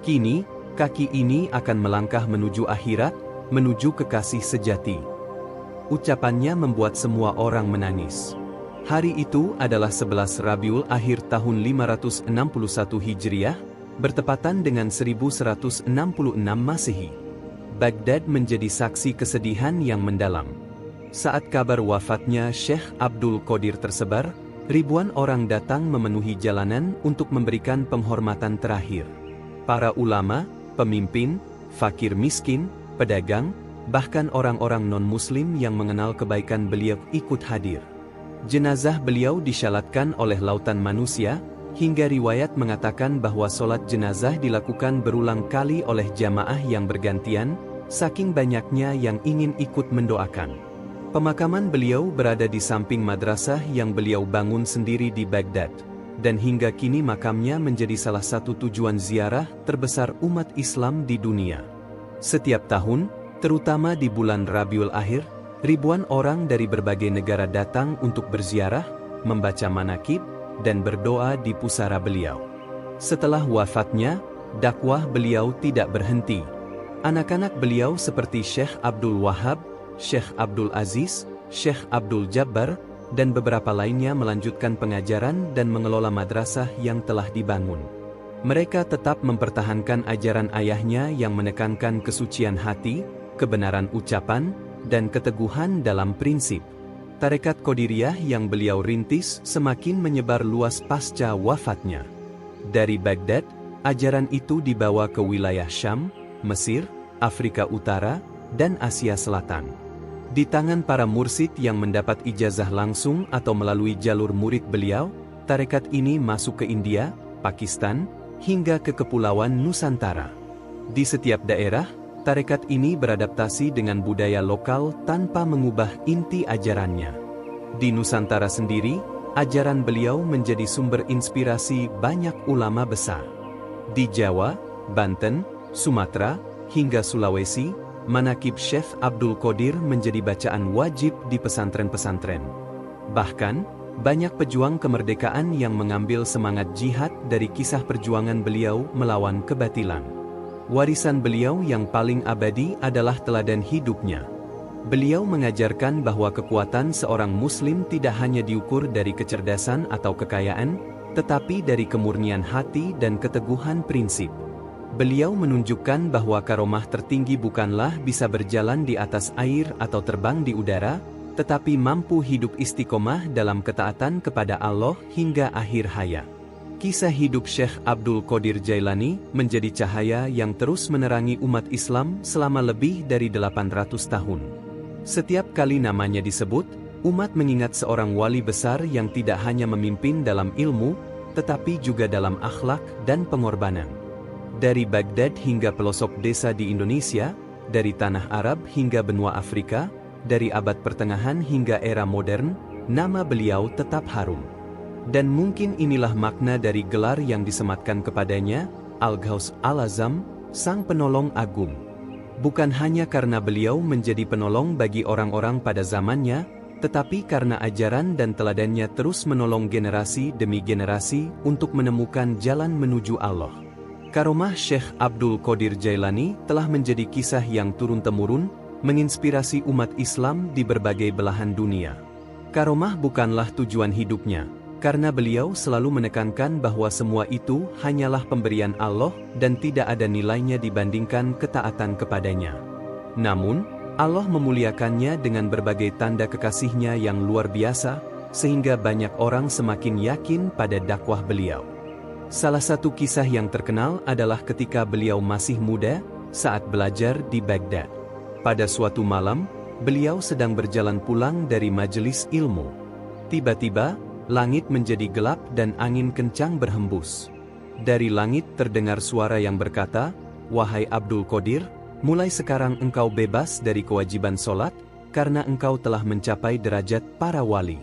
Kini, kaki ini akan melangkah menuju akhirat, menuju kekasih sejati." Ucapannya membuat semua orang menangis. Hari itu adalah 11 Rabiul Akhir tahun 561 Hijriah, bertepatan dengan 1166 Masehi. Baghdad menjadi saksi kesedihan yang mendalam. Saat kabar wafatnya Syekh Abdul Qadir tersebar, ribuan orang datang memenuhi jalanan untuk memberikan penghormatan terakhir. Para ulama, pemimpin, fakir miskin, pedagang, bahkan orang-orang non-muslim yang mengenal kebaikan beliau ikut hadir. Jenazah beliau disyalatkan oleh lautan manusia, hingga riwayat mengatakan bahwa sholat jenazah dilakukan berulang kali oleh jamaah yang bergantian, saking banyaknya yang ingin ikut mendoakan. Pemakaman beliau berada di samping madrasah yang beliau bangun sendiri di Baghdad, dan hingga kini makamnya menjadi salah satu tujuan ziarah terbesar umat Islam di dunia. Setiap tahun, terutama di bulan Rabiul Akhir, ribuan orang dari berbagai negara datang untuk berziarah, membaca manaqib, dan berdoa di pusara beliau. Setelah wafatnya, dakwah beliau tidak berhenti. Anak-anak beliau seperti Syekh Abdul Wahab, Syekh Abdul Aziz, Syekh Abdul Jabbar, dan beberapa lainnya melanjutkan pengajaran dan mengelola madrasah yang telah dibangun. Mereka tetap mempertahankan ajaran ayahnya yang menekankan kesucian hati, kebenaran ucapan, dan keteguhan dalam prinsip. Tarekat Qadiriyah yang beliau rintis semakin menyebar luas pasca wafatnya. Dari Baghdad, ajaran itu dibawa ke wilayah Syam, Mesir, Afrika Utara, dan Asia Selatan. Di tangan para mursyid yang mendapat ijazah langsung atau melalui jalur murid beliau, tarekat ini masuk ke India, Pakistan, hingga ke Kepulauan Nusantara. Di setiap daerah, tarekat ini beradaptasi dengan budaya lokal tanpa mengubah inti ajarannya. Di Nusantara sendiri, ajaran beliau menjadi sumber inspirasi banyak ulama besar. Di Jawa, Banten, Sumatera, hingga Sulawesi, manaqib Syekh Abdul Qadir menjadi bacaan wajib di pesantren-pesantren. Bahkan, banyak pejuang kemerdekaan yang mengambil semangat jihad dari kisah perjuangan beliau melawan kebatilan. Warisan beliau yang paling abadi adalah teladan hidupnya. Beliau mengajarkan bahwa kekuatan seorang muslim tidak hanya diukur dari kecerdasan atau kekayaan, tetapi dari kemurnian hati dan keteguhan prinsip. Beliau menunjukkan bahwa karomah tertinggi bukanlah bisa berjalan di atas air atau terbang di udara, tetapi mampu hidup istiqomah dalam ketaatan kepada Allah hingga akhir hayat. Kisah hidup Syekh Abdul Qadir Jailani menjadi cahaya yang terus menerangi umat Islam selama lebih dari 800 tahun. Setiap kali namanya disebut, umat mengingat seorang wali besar yang tidak hanya memimpin dalam ilmu, tetapi juga dalam akhlak dan pengorbanan. Dari Baghdad hingga pelosok desa di Indonesia, dari tanah Arab hingga benua Afrika, dari abad pertengahan hingga era modern, nama beliau tetap harum. Dan mungkin inilah makna dari gelar yang disematkan kepadanya, Al-Ghaus Al-Azam, Sang Penolong Agung. Bukan hanya karena beliau menjadi penolong bagi orang-orang pada zamannya, tetapi karena ajaran dan teladannya terus menolong generasi demi generasi untuk menemukan jalan menuju Allah. Karomah Syekh Abdul Qadir Jailani telah menjadi kisah yang turun-temurun, menginspirasi umat Islam di berbagai belahan dunia. Karomah bukanlah tujuan hidupnya, karena beliau selalu menekankan bahwa semua itu hanyalah pemberian Allah dan tidak ada nilainya dibandingkan ketaatan kepadanya. Namun, Allah memuliakannya dengan berbagai tanda kekasihnya yang luar biasa, sehingga banyak orang semakin yakin pada dakwah beliau. Salah satu kisah yang terkenal adalah ketika beliau masih muda, saat belajar di Baghdad. Pada suatu malam, beliau sedang berjalan pulang dari majelis ilmu. Tiba-tiba, langit menjadi gelap dan angin kencang berhembus. Dari langit terdengar suara yang berkata, "Wahai Abdul Qadir, mulai sekarang engkau bebas dari kewajiban sholat, karena engkau telah mencapai derajat para wali."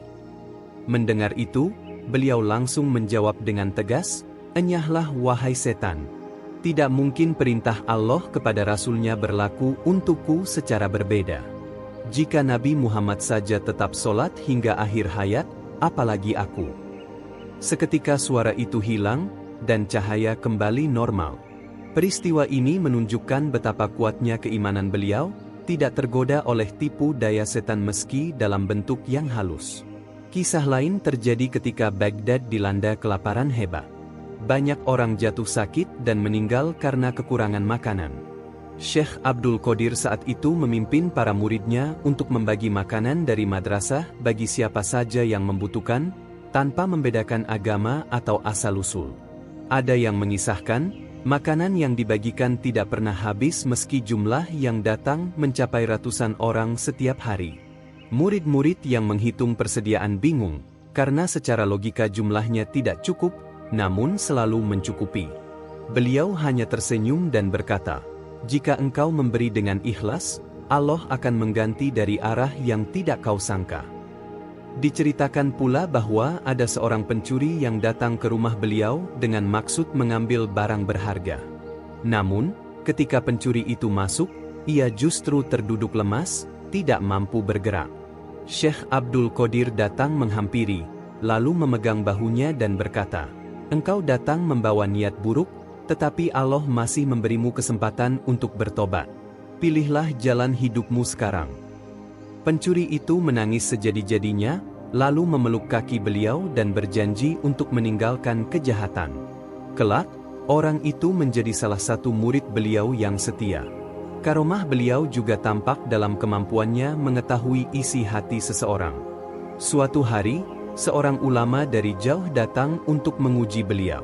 Mendengar itu, beliau langsung menjawab dengan tegas, "Enyahlah wahai setan. Tidak mungkin perintah Allah kepada Rasul-Nya berlaku untukku secara berbeda. Jika Nabi Muhammad saja tetap sholat hingga akhir hayat, apalagi aku." Seketika suara itu hilang, dan cahaya kembali normal. Peristiwa ini menunjukkan betapa kuatnya keimanan beliau, tidak tergoda oleh tipu daya setan meski dalam bentuk yang halus. Kisah lain terjadi ketika Baghdad dilanda kelaparan hebat. Banyak orang jatuh sakit dan meninggal karena kekurangan makanan. Syekh Abdul Qadir saat itu memimpin para muridnya untuk membagi makanan dari madrasah bagi siapa saja yang membutuhkan, tanpa membedakan agama atau asal-usul. Ada yang mengisahkan, makanan yang dibagikan tidak pernah habis meski jumlah yang datang mencapai ratusan orang setiap hari. Murid-murid yang menghitung persediaan bingung, karena secara logika jumlahnya tidak cukup, namun selalu mencukupi. Beliau hanya tersenyum dan berkata, "Jika engkau memberi dengan ikhlas, Allah akan mengganti dari arah yang tidak kau sangka." Diceritakan pula bahwa ada seorang pencuri yang datang ke rumah beliau dengan maksud mengambil barang berharga. Namun, ketika pencuri itu masuk, ia justru terduduk lemas, tidak mampu bergerak. Syekh Abdul Qadir datang menghampiri, lalu memegang bahunya dan berkata, "Engkau datang membawa niat buruk, tetapi Allah masih memberimu kesempatan untuk bertobat. Pilihlah jalan hidupmu sekarang." Pencuri itu menangis sejadi-jadinya, lalu memeluk kaki beliau dan berjanji untuk meninggalkan kejahatan. Kelak, orang itu menjadi salah satu murid beliau yang setia. Karomah beliau juga tampak dalam kemampuannya mengetahui isi hati seseorang. Suatu hari, seorang ulama dari jauh datang untuk menguji beliau.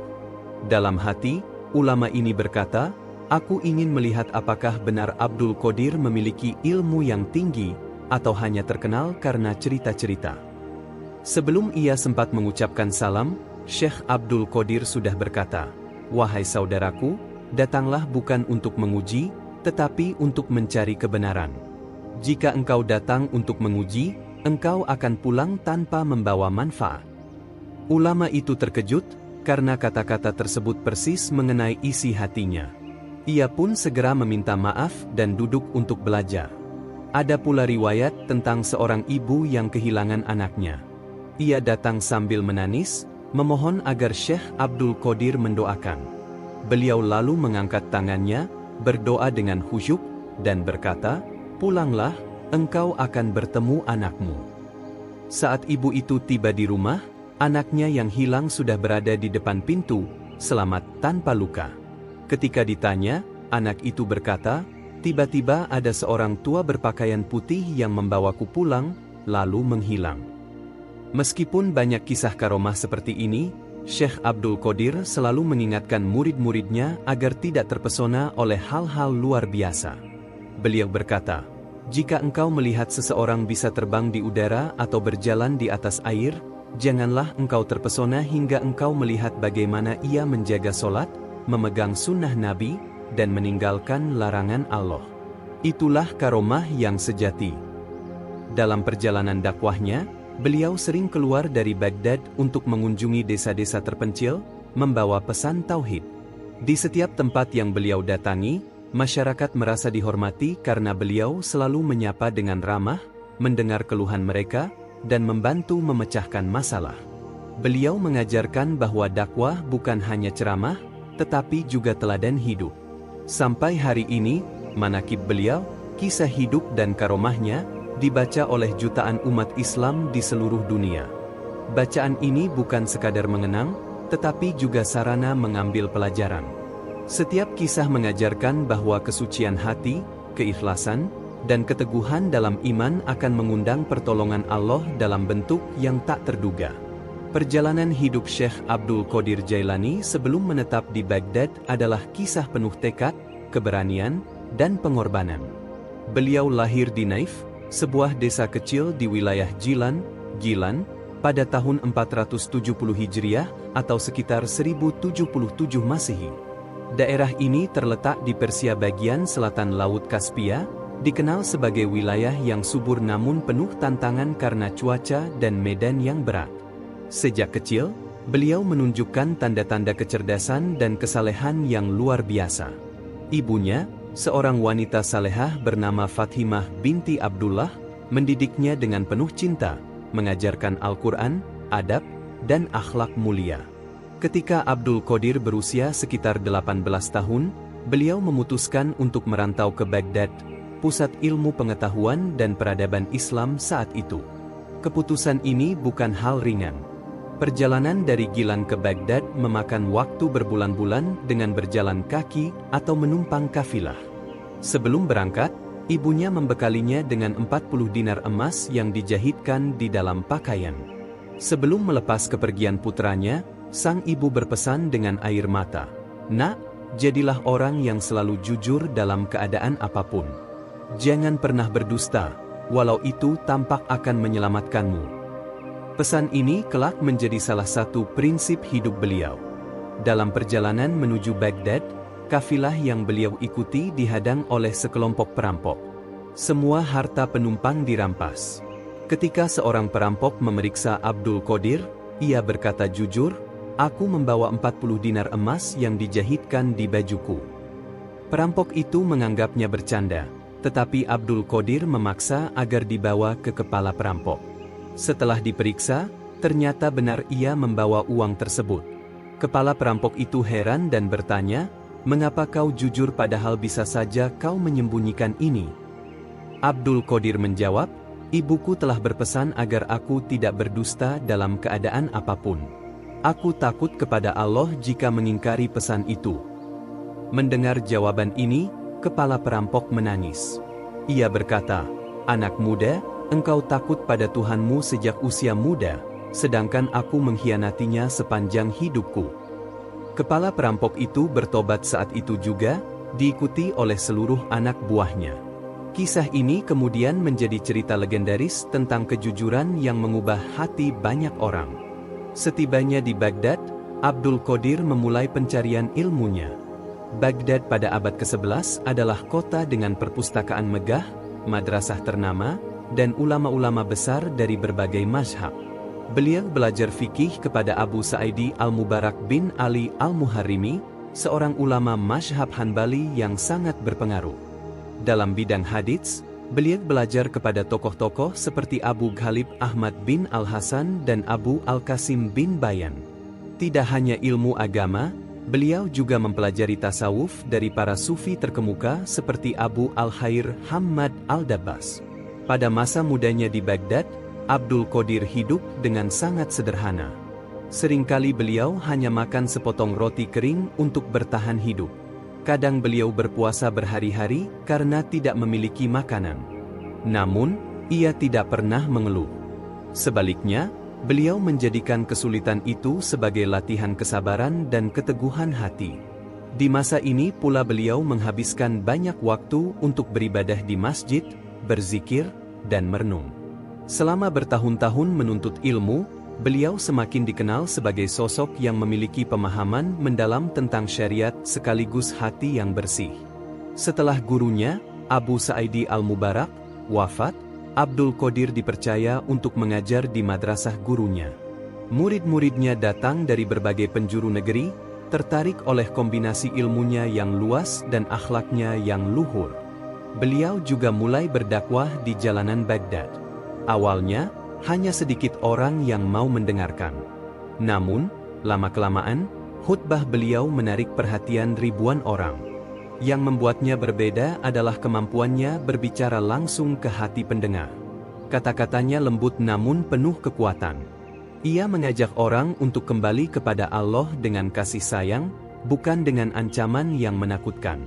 Dalam hati, ulama ini berkata, "Aku ingin melihat apakah benar Abdul Qadir memiliki ilmu yang tinggi, atau hanya terkenal karena cerita-cerita." Sebelum ia sempat mengucapkan salam, Syekh Abdul Qadir sudah berkata, "Wahai saudaraku, datanglah bukan untuk menguji, tetapi untuk mencari kebenaran. Jika engkau datang untuk menguji, engkau akan pulang tanpa membawa manfaat." Ulama itu terkejut, karena kata-kata tersebut persis mengenai isi hatinya. Ia pun segera meminta maaf dan duduk untuk belajar. Ada pula riwayat tentang seorang ibu yang kehilangan anaknya. Ia datang sambil menangis, memohon agar Syekh Abdul Qadir mendoakan. Beliau lalu mengangkat tangannya, berdoa dengan khusyuk, dan berkata, "Pulanglah, engkau akan bertemu anakmu." Saat ibu itu tiba di rumah, anaknya yang hilang sudah berada di depan pintu, selamat tanpa luka. Ketika ditanya, anak itu berkata, "Tiba-tiba ada seorang tua berpakaian putih yang membawaku pulang, lalu menghilang." Meskipun banyak kisah karomah seperti ini, Syekh Abdul Qadir selalu mengingatkan murid-muridnya agar tidak terpesona oleh hal-hal luar biasa. Beliau berkata, "Jika engkau melihat seseorang bisa terbang di udara atau berjalan di atas air, janganlah engkau terpesona hingga engkau melihat bagaimana ia menjaga sholat, memegang sunnah Nabi, dan meninggalkan larangan Allah. Itulah karomah yang sejati." Dalam perjalanan dakwahnya, beliau sering keluar dari Baghdad untuk mengunjungi desa-desa terpencil, membawa pesan tauhid. Di setiap tempat yang beliau datangi, masyarakat merasa dihormati karena beliau selalu menyapa dengan ramah, mendengar keluhan mereka, dan membantu memecahkan masalah. Beliau mengajarkan bahwa dakwah bukan hanya ceramah, tetapi juga teladan hidup. Sampai hari ini, manakib beliau, kisah hidup dan karomahnya, dibaca oleh jutaan umat Islam di seluruh dunia. Bacaan ini bukan sekadar mengenang, tetapi juga sarana mengambil pelajaran. Setiap kisah mengajarkan bahwa kesucian hati, keikhlasan, dan keteguhan dalam iman akan mengundang pertolongan Allah dalam bentuk yang tak terduga. Perjalanan hidup Syekh Abdul Qadir Jailani sebelum menetap di Baghdad adalah kisah penuh tekad, keberanian, dan pengorbanan. Beliau lahir di Naif, sebuah desa kecil di wilayah Gilan, pada tahun 470 Hijriah atau sekitar 1077 Masehi. Daerah ini terletak di Persia bagian selatan Laut Kaspia, dikenal sebagai wilayah yang subur namun penuh tantangan karena cuaca dan medan yang berat. Sejak kecil, beliau menunjukkan tanda-tanda kecerdasan dan kesalehan yang luar biasa. Ibunya, seorang wanita salehah bernama Fathimah binti Abdullah, mendidiknya dengan penuh cinta, mengajarkan Al-Quran, adab, dan akhlak mulia. Ketika Abdul Qadir berusia sekitar 18 tahun, beliau memutuskan untuk merantau ke Baghdad, pusat ilmu pengetahuan dan peradaban Islam saat itu. Keputusan ini bukan hal ringan. Perjalanan dari Gilan ke Baghdad memakan waktu berbulan-bulan dengan berjalan kaki atau menumpang kafilah. Sebelum berangkat, ibunya membekalinya dengan 40 dinar emas yang dijahitkan di dalam pakaian. Sebelum melepas kepergian putranya, sang ibu berpesan dengan air mata, "Nak, jadilah orang yang selalu jujur dalam keadaan apapun. Jangan pernah berdusta, walau itu tampak akan menyelamatkanmu." Pesan ini kelak menjadi salah satu prinsip hidup beliau. Dalam perjalanan menuju Baghdad, kafilah yang beliau ikuti dihadang oleh sekelompok perampok. Semua harta penumpang dirampas. Ketika seorang perampok memeriksa Abdul Qadir, ia berkata jujur, "Aku membawa 40 dinar emas yang dijahitkan di bajuku." Perampok itu menganggapnya bercanda, tetapi Abdul Qadir memaksa agar dibawa ke kepala perampok. Setelah diperiksa, ternyata benar ia membawa uang tersebut. Kepala perampok itu heran dan bertanya, "Mengapa kau jujur padahal bisa saja kau menyembunyikan ini?" Abdul Qadir menjawab, "Ibuku telah berpesan agar aku tidak berdusta dalam keadaan apapun. Aku takut kepada Allah jika mengingkari pesan itu." Mendengar jawaban ini, kepala perampok menangis. Ia berkata, "Anak muda, engkau takut pada Tuhanmu sejak usia muda, sedangkan aku mengkhianatinya sepanjang hidupku." Kepala perampok itu bertobat saat itu juga, diikuti oleh seluruh anak buahnya. Kisah ini kemudian menjadi cerita legendaris tentang kejujuran yang mengubah hati banyak orang. Setibanya di Baghdad, Abdul Qadir memulai pencarian ilmunya. Baghdad pada abad ke-11 adalah kota dengan perpustakaan megah, madrasah ternama, dan ulama-ulama besar dari berbagai mazhab. Beliau belajar fikih kepada Abu Sa'idi Al-Mubarak bin Ali Al-Muharrimi, seorang ulama mazhab Hanbali yang sangat berpengaruh. Dalam bidang hadits, beliau belajar kepada tokoh-tokoh seperti Abu Ghalib Ahmad bin Al-Hasan dan Abu Al-Qasim bin Bayan. Tidak hanya ilmu agama, beliau juga mempelajari tasawuf dari para sufi terkemuka seperti Abu Al-Khair Hammad Al-Dabbas. Pada masa mudanya di Baghdad, Abdul Qadir hidup dengan sangat sederhana. Seringkali beliau hanya makan sepotong roti kering untuk bertahan hidup. Kadang beliau berpuasa berhari-hari karena tidak memiliki makanan. Namun, ia tidak pernah mengeluh. Sebaliknya, beliau menjadikan kesulitan itu sebagai latihan kesabaran dan keteguhan hati. Di masa ini pula beliau menghabiskan banyak waktu untuk beribadah di masjid, berzikir, dan merenung. Selama bertahun-tahun menuntut ilmu, beliau semakin dikenal sebagai sosok yang memiliki pemahaman mendalam tentang syariat sekaligus hati yang bersih. Setelah gurunya, Abu Sa'idi Al-Mubarak, wafat, Abdul Qadir dipercaya untuk mengajar di madrasah gurunya. Murid-muridnya datang dari berbagai penjuru negeri, tertarik oleh kombinasi ilmunya yang luas dan akhlaknya yang luhur. Beliau juga mulai berdakwah di jalanan Baghdad. Awalnya, hanya sedikit orang yang mau mendengarkan. Namun, lama-kelamaan, khutbah beliau menarik perhatian ribuan orang. Yang membuatnya berbeda adalah kemampuannya berbicara langsung ke hati pendengar. Kata-katanya lembut namun penuh kekuatan. Ia mengajak orang untuk kembali kepada Allah dengan kasih sayang, bukan dengan ancaman yang menakutkan.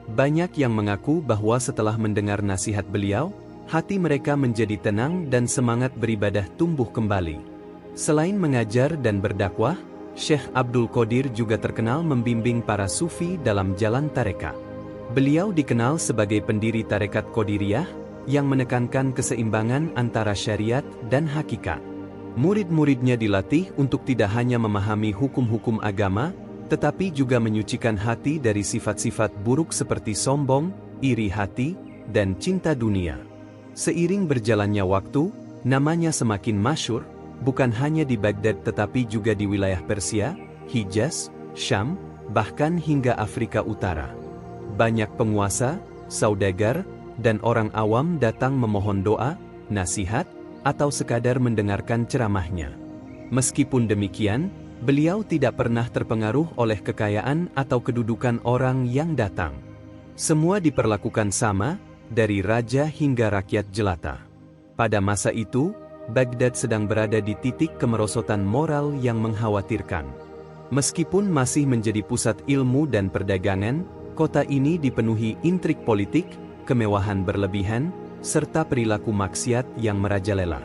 Banyak yang mengaku bahwa setelah mendengar nasihat beliau, hati mereka menjadi tenang dan semangat beribadah tumbuh kembali. Selain mengajar dan berdakwah, Syekh Abdul Qadir juga terkenal membimbing para sufi dalam jalan tarekat. Beliau dikenal sebagai pendiri tarekat Qadiriyah, yang menekankan keseimbangan antara syariat dan hakikat. Murid-muridnya dilatih untuk tidak hanya memahami hukum-hukum agama, tetapi juga menyucikan hati dari sifat-sifat buruk seperti sombong, iri hati, dan cinta dunia. Seiring berjalannya waktu, namanya semakin masyhur, bukan hanya di Baghdad tetapi juga di wilayah Persia, Hijaz, Syam, bahkan hingga Afrika Utara. Banyak penguasa, saudagar, dan orang awam datang memohon doa, nasihat, atau sekadar mendengarkan ceramahnya. Meskipun demikian, beliau tidak pernah terpengaruh oleh kekayaan atau kedudukan orang yang datang. Semua diperlakukan sama, dari raja hingga rakyat jelata. Pada masa itu, Baghdad sedang berada di titik kemerosotan moral yang mengkhawatirkan. Meskipun masih menjadi pusat ilmu dan perdagangan, kota ini dipenuhi intrik politik, kemewahan berlebihan, serta perilaku maksiat yang merajalela.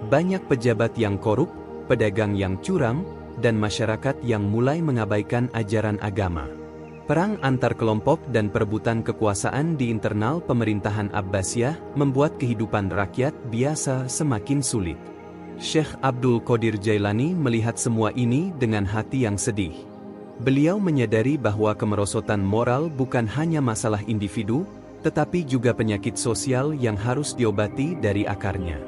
Banyak pejabat yang korup, pedagang yang curang, dan masyarakat yang mulai mengabaikan ajaran agama. Perang antar kelompok dan perebutan kekuasaan di internal pemerintahan Abbasiyah membuat kehidupan rakyat biasa semakin sulit. Syekh Abdul Qadir Jailani melihat semua ini dengan hati yang sedih. Beliau menyadari bahwa kemerosotan moral bukan hanya masalah individu, tetapi juga penyakit sosial yang harus diobati dari akarnya.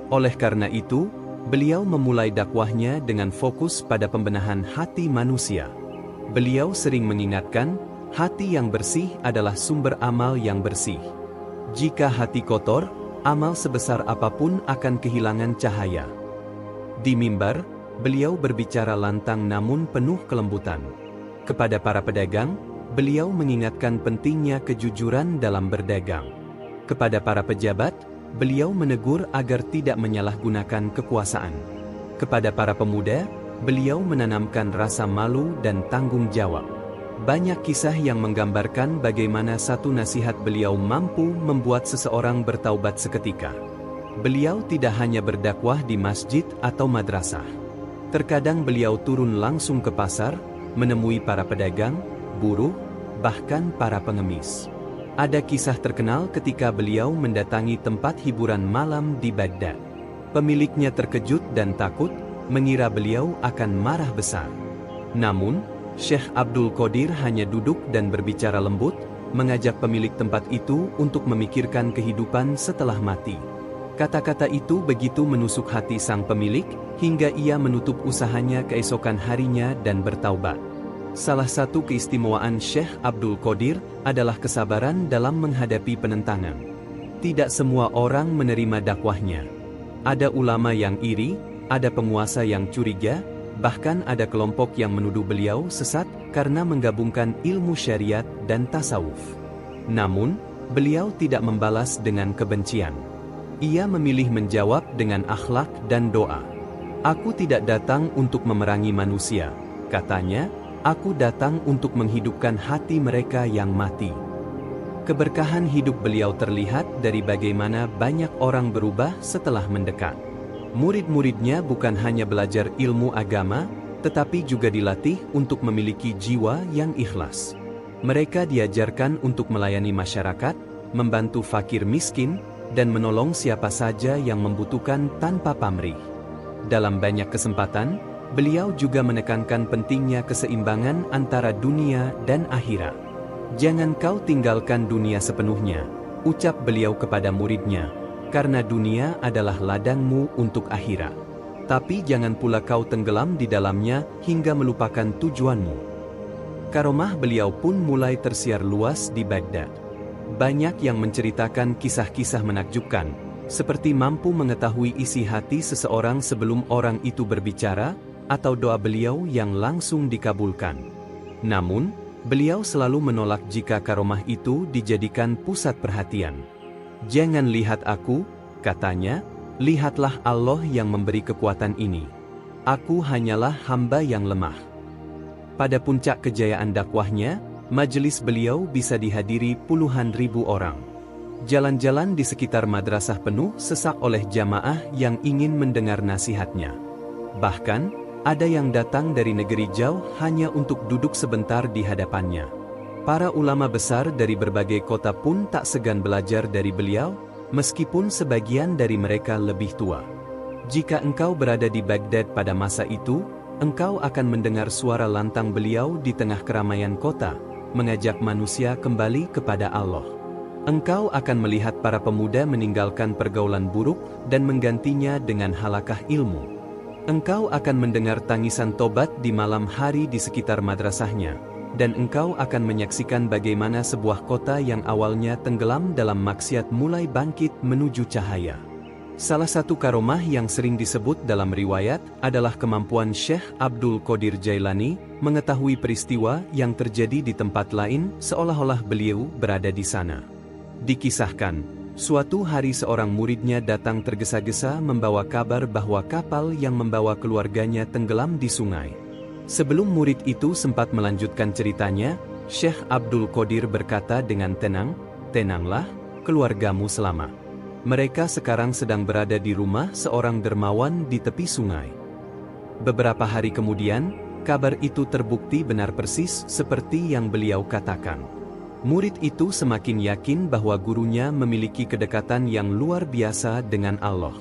Oleh karena itu, beliau memulai dakwahnya dengan fokus pada pembenahan hati manusia. Beliau sering mengingatkan, hati yang bersih adalah sumber amal yang bersih. Jika hati kotor, amal sebesar apapun akan kehilangan cahaya. Di mimbar, beliau berbicara lantang namun penuh kelembutan. Kepada para pedagang, beliau mengingatkan pentingnya kejujuran dalam berdagang. Kepada para pejabat, beliau menegur agar tidak menyalahgunakan kekuasaan. Kepada para pemuda, beliau menanamkan rasa malu dan tanggung jawab. Banyak kisah yang menggambarkan bagaimana satu nasihat beliau mampu membuat seseorang bertaubat seketika. Beliau tidak hanya berdakwah di masjid atau madrasah. Terkadang beliau turun langsung ke pasar, menemui para pedagang, buruh, bahkan para pengemis. Ada kisah terkenal ketika beliau mendatangi tempat hiburan malam di Baghdad. Pemiliknya terkejut dan takut, mengira beliau akan marah besar. Namun, Syekh Abdul Qadir hanya duduk dan berbicara lembut, mengajak pemilik tempat itu untuk memikirkan kehidupan setelah mati. Kata-kata itu begitu menusuk hati sang pemilik, hingga ia menutup usahanya keesokan harinya dan bertaubat. Salah satu keistimewaan Syekh Abdul Qadir adalah kesabaran dalam menghadapi penentangan. Tidak semua orang menerima dakwahnya. Ada ulama yang iri, ada penguasa yang curiga, bahkan ada kelompok yang menuduh beliau sesat karena menggabungkan ilmu syariat dan tasawuf. Namun, beliau tidak membalas dengan kebencian. Ia memilih menjawab dengan akhlak dan doa. "Aku tidak datang untuk memerangi manusia," katanya, "aku datang untuk menghidupkan hati mereka yang mati." Keberkahan hidup beliau terlihat dari bagaimana banyak orang berubah setelah mendekat. Murid-muridnya bukan hanya belajar ilmu agama, tetapi juga dilatih untuk memiliki jiwa yang ikhlas. Mereka diajarkan untuk melayani masyarakat, membantu fakir miskin, dan menolong siapa saja yang membutuhkan tanpa pamrih. Dalam banyak kesempatan, beliau juga menekankan pentingnya keseimbangan antara dunia dan akhirat. "Jangan kau tinggalkan dunia sepenuhnya," ucap beliau kepada muridnya, "karena dunia adalah ladangmu untuk akhirat. Tapi jangan pula kau tenggelam di dalamnya hingga melupakan tujuanmu." Karomah beliau pun mulai tersiar luas di Baghdad. Banyak yang menceritakan kisah-kisah menakjubkan, seperti mampu mengetahui isi hati seseorang sebelum orang itu berbicara, atau doa beliau yang langsung dikabulkan. Namun, Beliau selalu menolak jika karomah itu dijadikan pusat perhatian. "Jangan lihat aku," katanya, "lihatlah Allah yang memberi kekuatan ini. Aku hanyalah hamba yang lemah." Pada puncak kejayaan dakwahnya, majelis beliau bisa dihadiri puluhan ribu orang. Jalan-jalan di sekitar madrasah penuh sesak oleh jamaah yang ingin mendengar nasihatnya. Bahkan, ada yang datang dari negeri jauh hanya untuk duduk sebentar di hadapannya. Para ulama besar dari berbagai kota pun tak segan belajar dari beliau, meskipun sebagian dari mereka lebih tua. Jika engkau berada di Baghdad pada masa itu, engkau akan mendengar suara lantang beliau di tengah keramaian kota, mengajak manusia kembali kepada Allah. Engkau akan melihat para pemuda meninggalkan pergaulan buruk dan menggantinya dengan halakah ilmu. Engkau akan mendengar tangisan tobat di malam hari di sekitar madrasahnya, dan engkau akan menyaksikan bagaimana sebuah kota yang awalnya tenggelam dalam maksiat mulai bangkit menuju cahaya. Salah satu karomah yang sering disebut dalam riwayat adalah kemampuan Syekh Abdul Qadir Jailani mengetahui peristiwa yang terjadi di tempat lain seolah-olah beliau berada di sana. Dikisahkan, suatu hari seorang muridnya datang tergesa-gesa membawa kabar bahwa kapal yang membawa keluarganya tenggelam di sungai. Sebelum murid itu sempat melanjutkan ceritanya, Syekh Abdul Qadir berkata dengan tenang, "Tenanglah, keluargamu selamat. Mereka sekarang sedang berada di rumah seorang dermawan di tepi sungai." Beberapa hari kemudian, kabar itu terbukti benar persis seperti yang beliau katakan. Murid itu semakin yakin bahwa gurunya memiliki kedekatan yang luar biasa dengan Allah.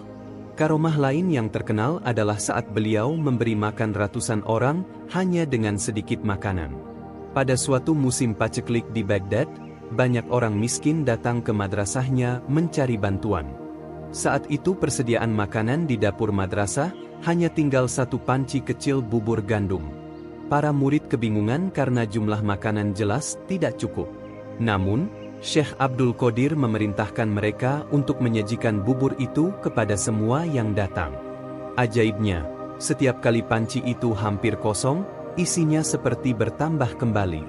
Karomah lain yang terkenal adalah saat beliau memberi makan ratusan orang hanya dengan sedikit makanan. Pada suatu musim paceklik di Baghdad, banyak orang miskin datang ke madrasahnya mencari bantuan. Saat itu persediaan makanan di dapur madrasah hanya tinggal satu panci kecil bubur gandum. Para murid kebingungan karena jumlah makanan jelas tidak cukup. Namun, Syekh Abdul Qadir memerintahkan mereka untuk menyajikan bubur itu kepada semua yang datang. Ajaibnya, setiap kali panci itu hampir kosong, isinya seperti bertambah kembali.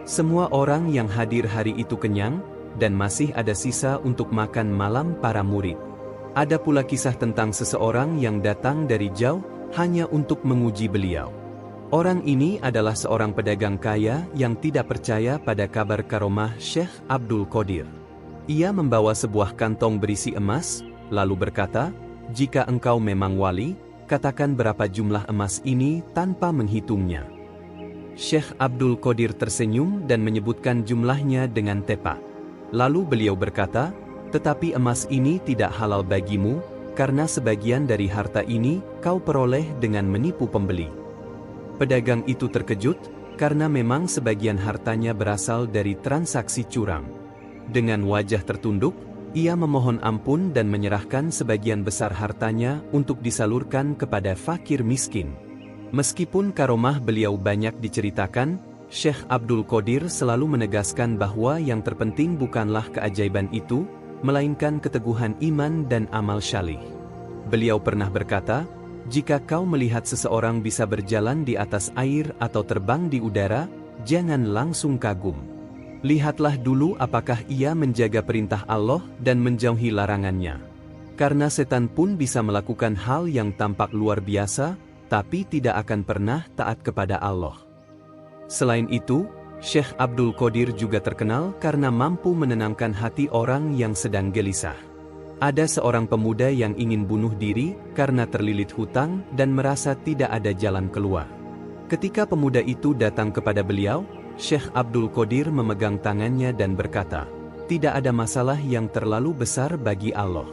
Semua orang yang hadir hari itu kenyang, dan masih ada sisa untuk makan malam para murid. Ada pula kisah tentang seseorang yang datang dari jauh hanya untuk menguji beliau. Orang ini adalah seorang pedagang kaya yang tidak percaya pada kabar karomah Syekh Abdul Qadir. Ia membawa sebuah kantong berisi emas, lalu berkata, "Jika engkau memang wali, katakan berapa jumlah emas ini tanpa menghitungnya." Syekh Abdul Qadir tersenyum dan menyebutkan jumlahnya dengan tepat. Lalu beliau berkata, "Tetapi emas ini tidak halal bagimu, karena sebagian dari harta ini kau peroleh dengan menipu pembeli." Pedagang itu terkejut, karena memang sebagian hartanya berasal dari transaksi curang. Dengan wajah tertunduk, ia memohon ampun dan menyerahkan sebagian besar hartanya untuk disalurkan kepada fakir miskin. Meskipun karomah beliau banyak diceritakan, Syekh Abdul Qadir selalu menegaskan bahwa yang terpenting bukanlah keajaiban itu, melainkan keteguhan iman dan amal syalih. Beliau pernah berkata, "Jika kau melihat seseorang bisa berjalan di atas air atau terbang di udara, jangan langsung kagum. Lihatlah dulu apakah ia menjaga perintah Allah dan menjauhi larangannya. Karena setan pun bisa melakukan hal yang tampak luar biasa, tapi tidak akan pernah taat kepada Allah." Selain itu, Syekh Abdul Qadir juga terkenal karena mampu menenangkan hati orang yang sedang gelisah. Ada seorang pemuda yang ingin bunuh diri karena terlilit hutang dan merasa tidak ada jalan keluar. Ketika pemuda itu datang kepada beliau, Syekh Abdul Qadir memegang tangannya dan berkata, "Tidak ada masalah yang terlalu besar bagi Allah.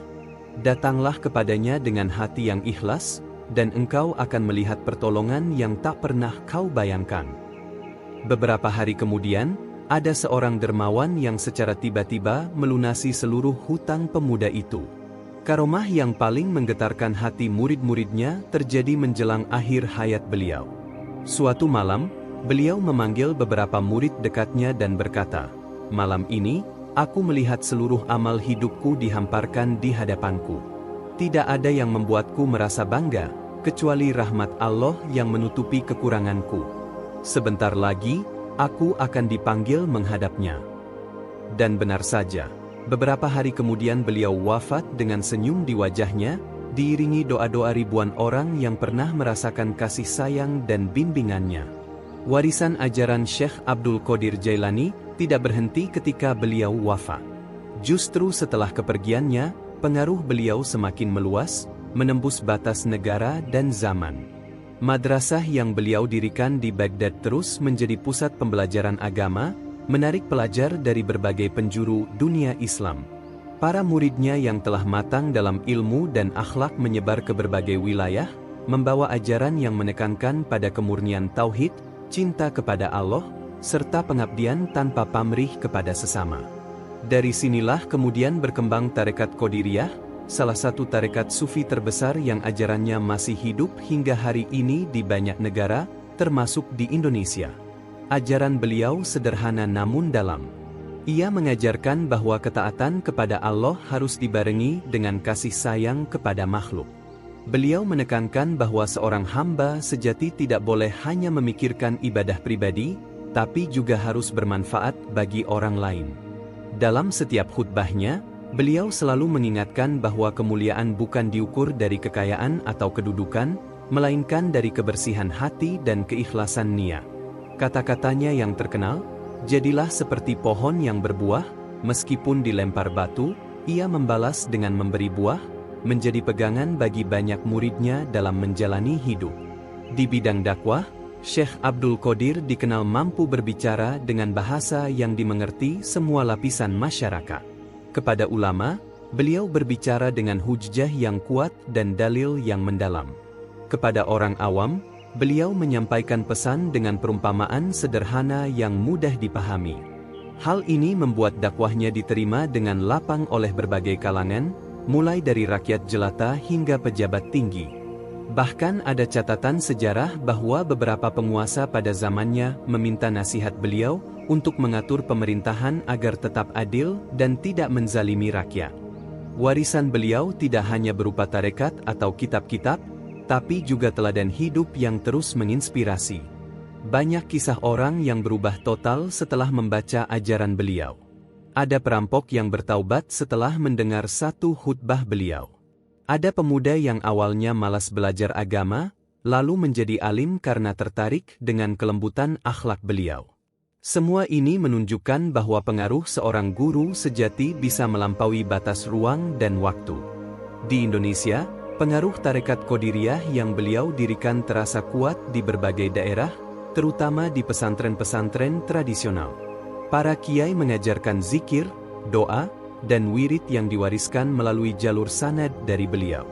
Datanglah kepadanya dengan hati yang ikhlas, dan engkau akan melihat pertolongan yang tak pernah kau bayangkan." Beberapa hari kemudian, ada seorang dermawan yang secara tiba-tiba melunasi seluruh hutang pemuda itu. Karomah yang paling menggetarkan hati murid-muridnya terjadi menjelang akhir hayat beliau. Suatu malam, beliau memanggil beberapa murid dekatnya dan berkata, "Malam ini, aku melihat seluruh amal hidupku dihamparkan di hadapanku. Tidak ada yang membuatku merasa bangga, kecuali rahmat Allah yang menutupi kekuranganku. Sebentar lagi, Aku akan dipanggil menghadapnya. Dan benar saja, beberapa hari kemudian beliau wafat dengan senyum di wajahnya, diiringi doa-doa ribuan orang yang pernah merasakan kasih sayang dan bimbingannya. Warisan ajaran Syekh Abdul Qadir Jailani tidak berhenti ketika beliau wafat. Justru setelah kepergiannya, pengaruh beliau semakin meluas, menembus batas negara dan zaman. Madrasah yang beliau dirikan di Baghdad terus menjadi pusat pembelajaran agama, menarik pelajar dari berbagai penjuru dunia Islam. Para muridnya yang telah matang dalam ilmu dan akhlak menyebar ke berbagai wilayah, membawa ajaran yang menekankan pada kemurnian tauhid, cinta kepada Allah, serta pengabdian tanpa pamrih kepada sesama. Dari sinilah kemudian berkembang tarekat Qadiriyah, salah satu tarekat sufi terbesar yang ajarannya masih hidup hingga hari ini di banyak negara, termasuk di Indonesia. Ajaran beliau sederhana namun dalam. Ia mengajarkan bahwa ketaatan kepada Allah harus dibarengi dengan kasih sayang kepada makhluk. Beliau menekankan bahwa seorang hamba sejati tidak boleh hanya memikirkan ibadah pribadi, tapi juga harus bermanfaat bagi orang lain. Dalam setiap khutbahnya, beliau selalu mengingatkan bahwa kemuliaan bukan diukur dari kekayaan atau kedudukan, melainkan dari kebersihan hati dan keikhlasan niat. Kata-katanya yang terkenal, "Jadilah seperti pohon yang berbuah, meskipun dilempar batu, ia membalas dengan memberi buah," menjadi pegangan bagi banyak muridnya dalam menjalani hidup. Di bidang dakwah, Syekh Abdul Qadir dikenal mampu berbicara dengan bahasa yang dimengerti semua lapisan masyarakat. Kepada ulama, beliau berbicara dengan hujjah yang kuat dan dalil yang mendalam. Kepada orang awam, beliau menyampaikan pesan dengan perumpamaan sederhana yang mudah dipahami. Hal ini membuat dakwahnya diterima dengan lapang oleh berbagai kalangan, mulai dari rakyat jelata hingga pejabat tinggi. Bahkan ada catatan sejarah bahwa beberapa penguasa pada zamannya meminta nasihat beliau untuk mengatur pemerintahan agar tetap adil dan tidak menzalimi rakyat. Warisan beliau tidak hanya berupa tarekat atau kitab-kitab, tapi juga teladan hidup yang terus menginspirasi. Banyak kisah orang yang berubah total setelah membaca ajaran beliau. Ada perampok yang bertaubat setelah mendengar satu khutbah beliau. Ada pemuda yang awalnya malas belajar agama, lalu menjadi alim karena tertarik dengan kelembutan akhlak beliau. Semua ini menunjukkan bahwa pengaruh seorang guru sejati bisa melampaui batas ruang dan waktu. Di Indonesia, pengaruh tarekat Qadiriyah yang beliau dirikan terasa kuat di berbagai daerah, terutama di pesantren-pesantren tradisional. Para kiai mengajarkan zikir, doa, dan wirid yang diwariskan melalui jalur sanad dari beliau.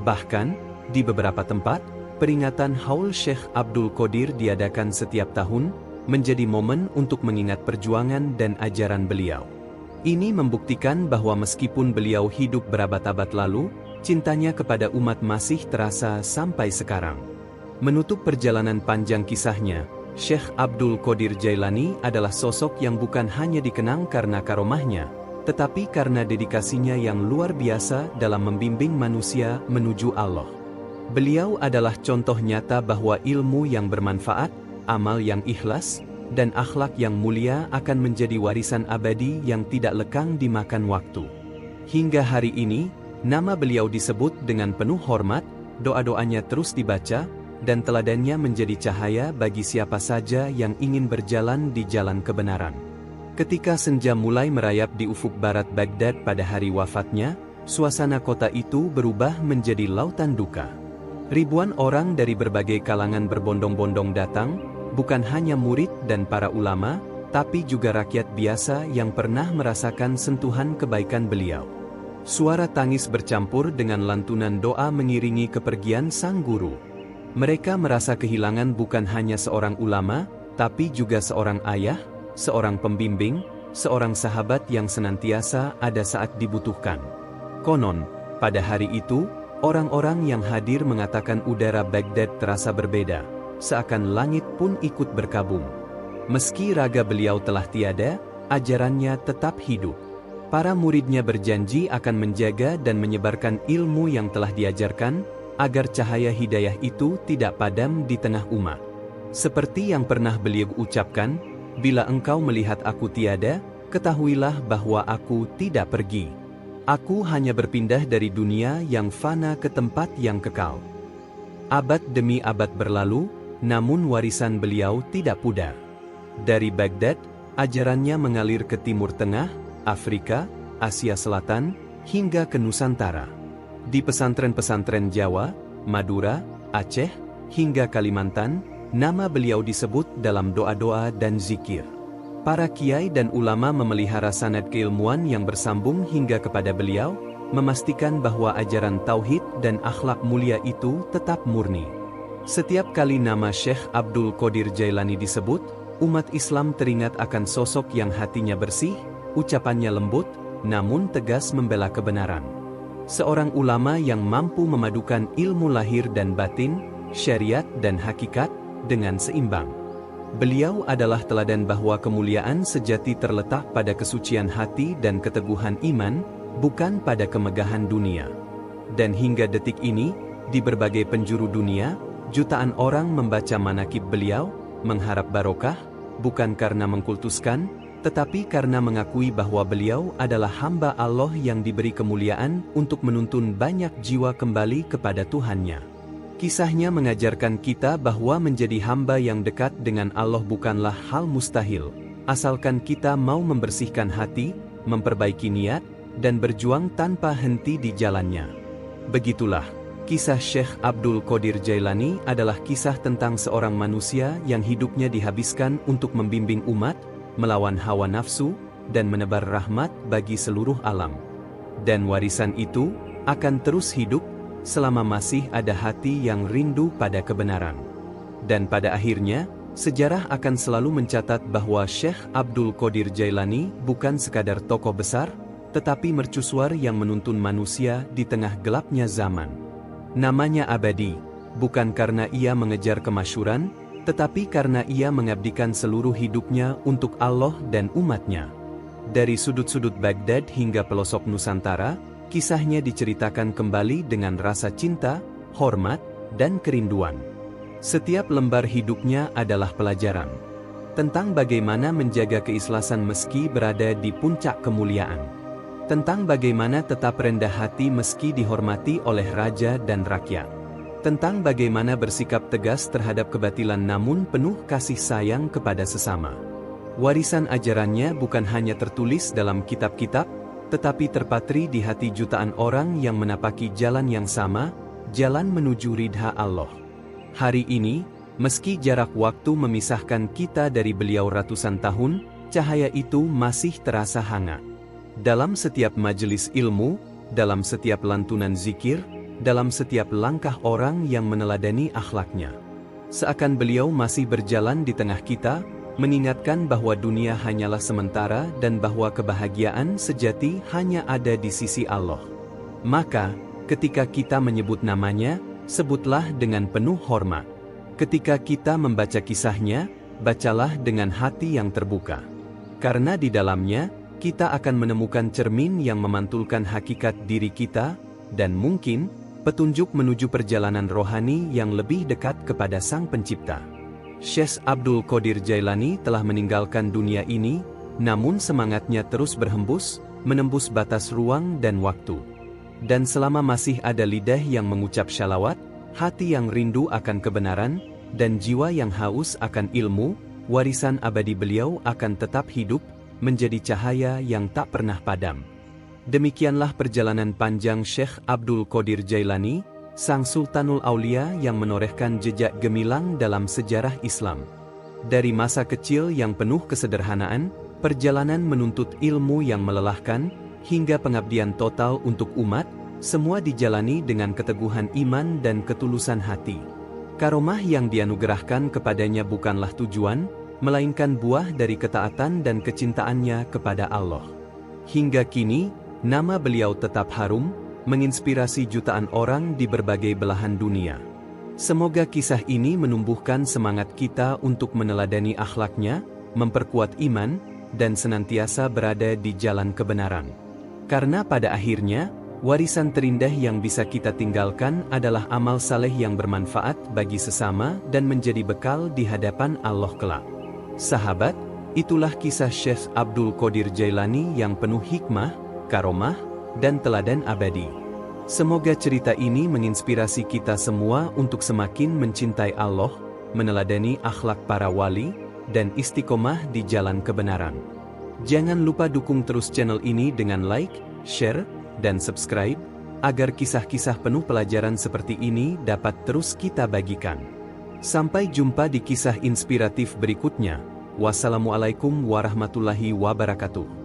Bahkan, di beberapa tempat, peringatan Haul Syekh Abdul Qadir diadakan setiap tahun, menjadi momen untuk mengingat perjuangan dan ajaran beliau. Ini membuktikan bahwa meskipun beliau hidup berabad-abad lalu, cintanya kepada umat masih terasa sampai sekarang. Menutup perjalanan panjang kisahnya, Syekh Abdul Qadir Jailani adalah sosok yang bukan hanya dikenang karena karomahnya, tetapi karena dedikasinya yang luar biasa dalam membimbing manusia menuju Allah. Beliau adalah contoh nyata bahwa ilmu yang bermanfaat, amal yang ikhlas, dan akhlak yang mulia akan menjadi warisan abadi yang tidak lekang dimakan waktu. Hingga hari ini, nama beliau disebut dengan penuh hormat, doa-doanya terus dibaca, dan teladannya menjadi cahaya bagi siapa saja yang ingin berjalan di jalan kebenaran. Ketika senja mulai merayap di ufuk barat Baghdad pada hari wafatnya, suasana kota itu berubah menjadi lautan duka. Ribuan orang dari berbagai kalangan berbondong-bondong datang, bukan hanya murid dan para ulama, tapi juga rakyat biasa yang pernah merasakan sentuhan kebaikan beliau. Suara tangis bercampur dengan lantunan doa mengiringi kepergian sang guru. Mereka merasa kehilangan bukan hanya seorang ulama, tapi juga seorang ayah, seorang pembimbing, seorang sahabat yang senantiasa ada saat dibutuhkan. Konon, pada hari itu, orang-orang yang hadir mengatakan udara Baghdad terasa berbeda, seakan langit pun ikut berkabung. Meski raga beliau telah tiada, ajarannya tetap hidup. Para muridnya berjanji akan menjaga dan menyebarkan ilmu yang telah diajarkan, agar cahaya hidayah itu tidak padam di tengah umat. Seperti yang pernah beliau ucapkan, bila engkau melihat aku tiada, ketahuilah bahwa aku tidak pergi. Aku hanya berpindah dari dunia yang fana ke tempat yang kekal. Abad demi abad berlalu, namun warisan beliau tidak pudar. Dari Baghdad, ajarannya mengalir ke Timur Tengah, Afrika, Asia Selatan, hingga ke Nusantara. Di pesantren-pesantren Jawa, Madura, Aceh, hingga Kalimantan, nama beliau disebut dalam doa-doa dan zikir. Para kiai dan ulama memelihara sanad keilmuan yang bersambung hingga kepada beliau, memastikan bahwa ajaran tauhid dan akhlak mulia itu tetap murni. Setiap kali nama Syekh Abdul Qadir Jailani disebut, umat Islam teringat akan sosok yang hatinya bersih, ucapannya lembut, namun tegas membela kebenaran. Seorang ulama yang mampu memadukan ilmu lahir dan batin, syariat dan hakikat, dengan seimbang. Beliau adalah teladan bahwa kemuliaan sejati terletak pada kesucian hati dan keteguhan iman, bukan pada kemegahan dunia. Dan hingga detik ini, di berbagai penjuru dunia, jutaan orang membaca manakib beliau, mengharap barokah, bukan karena mengkultuskan, tetapi karena mengakui bahwa beliau adalah hamba Allah yang diberi kemuliaan untuk menuntun banyak jiwa kembali kepada Tuhannya. Kisahnya mengajarkan kita bahwa menjadi hamba yang dekat dengan Allah bukanlah hal mustahil, asalkan kita mau membersihkan hati, memperbaiki niat, dan berjuang tanpa henti di jalannya. Begitulah, kisah Syekh Abdul Qadir Jailani adalah kisah tentang seorang manusia yang hidupnya dihabiskan untuk membimbing umat, melawan hawa nafsu, dan menebar rahmat bagi seluruh alam. Dan warisan itu akan terus hidup selama masih ada hati yang rindu pada kebenaran. Dan pada akhirnya, sejarah akan selalu mencatat bahwa Syekh Abdul Qadir Jailani bukan sekadar tokoh besar, tetapi mercusuar yang menuntun manusia di tengah gelapnya zaman. Namanya abadi, bukan karena ia mengejar kemasyhuran, tetapi karena ia mengabdikan seluruh hidupnya untuk Allah dan umatnya. Dari sudut-sudut Baghdad hingga pelosok Nusantara, kisahnya diceritakan kembali dengan rasa cinta, hormat, dan kerinduan. Setiap lembar hidupnya adalah pelajaran tentang bagaimana menjaga keikhlasan meski berada di puncak kemuliaan, tentang bagaimana tetap rendah hati meski dihormati oleh raja dan rakyat, tentang bagaimana bersikap tegas terhadap kebatilan namun penuh kasih sayang kepada sesama. Warisan ajarannya bukan hanya tertulis dalam kitab-kitab, tetapi terpatri di hati jutaan orang yang menapaki jalan yang sama, jalan menuju ridha Allah. Hari ini, meski jarak waktu memisahkan kita dari beliau ratusan tahun, cahaya itu masih terasa hangat. Dalam setiap majelis ilmu, dalam setiap lantunan zikir, dalam setiap langkah orang yang meneladani akhlaknya. Seakan beliau masih berjalan di tengah kita, mengingatkan bahwa dunia hanyalah sementara dan bahwa kebahagiaan sejati hanya ada di sisi Allah. Maka, ketika kita menyebut namanya, sebutlah dengan penuh hormat. Ketika kita membaca kisahnya, bacalah dengan hati yang terbuka. Karena di dalamnya, kita akan menemukan cermin yang memantulkan hakikat diri kita, dan mungkin, petunjuk menuju perjalanan rohani yang lebih dekat kepada Sang Pencipta. Syekh Abdul Qadir Jailani telah meninggalkan dunia ini, namun semangatnya terus berhembus, menembus batas ruang dan waktu. Dan selama masih ada lidah yang mengucap syalawat, hati yang rindu akan kebenaran, dan jiwa yang haus akan ilmu, warisan abadi beliau akan tetap hidup, menjadi cahaya yang tak pernah padam. Demikianlah perjalanan panjang Syekh Abdul Qadir Jailani, Sang Sultanul Aulia yang menorehkan jejak gemilang dalam sejarah Islam. Dari masa kecil yang penuh kesederhanaan, perjalanan menuntut ilmu yang melelahkan, hingga pengabdian total untuk umat, semua dijalani dengan keteguhan iman dan ketulusan hati. Karomah yang dianugerahkan kepadanya bukanlah tujuan, melainkan buah dari ketaatan dan kecintaannya kepada Allah. Hingga kini, nama beliau tetap harum, menginspirasi jutaan orang di berbagai belahan dunia. Semoga kisah ini menumbuhkan semangat kita untuk meneladani akhlaknya, memperkuat iman, dan senantiasa berada di jalan kebenaran. Karena pada akhirnya, warisan terindah yang bisa kita tinggalkan adalah amal saleh yang bermanfaat bagi sesama dan menjadi bekal di hadapan Allah kelak. Sahabat, Itulah kisah Syekh Abdul Qadir Jailani yang penuh hikmah, karomah, dan teladan abadi. Semoga cerita ini menginspirasi kita semua untuk semakin mencintai Allah, meneladani akhlak para wali, dan istiqomah di jalan kebenaran. Jangan lupa dukung terus channel ini dengan like, share, dan subscribe, agar kisah-kisah penuh pelajaran seperti ini dapat terus kita bagikan. Sampai jumpa di kisah inspiratif berikutnya. Wassalamualaikum warahmatullahi wabarakatuh.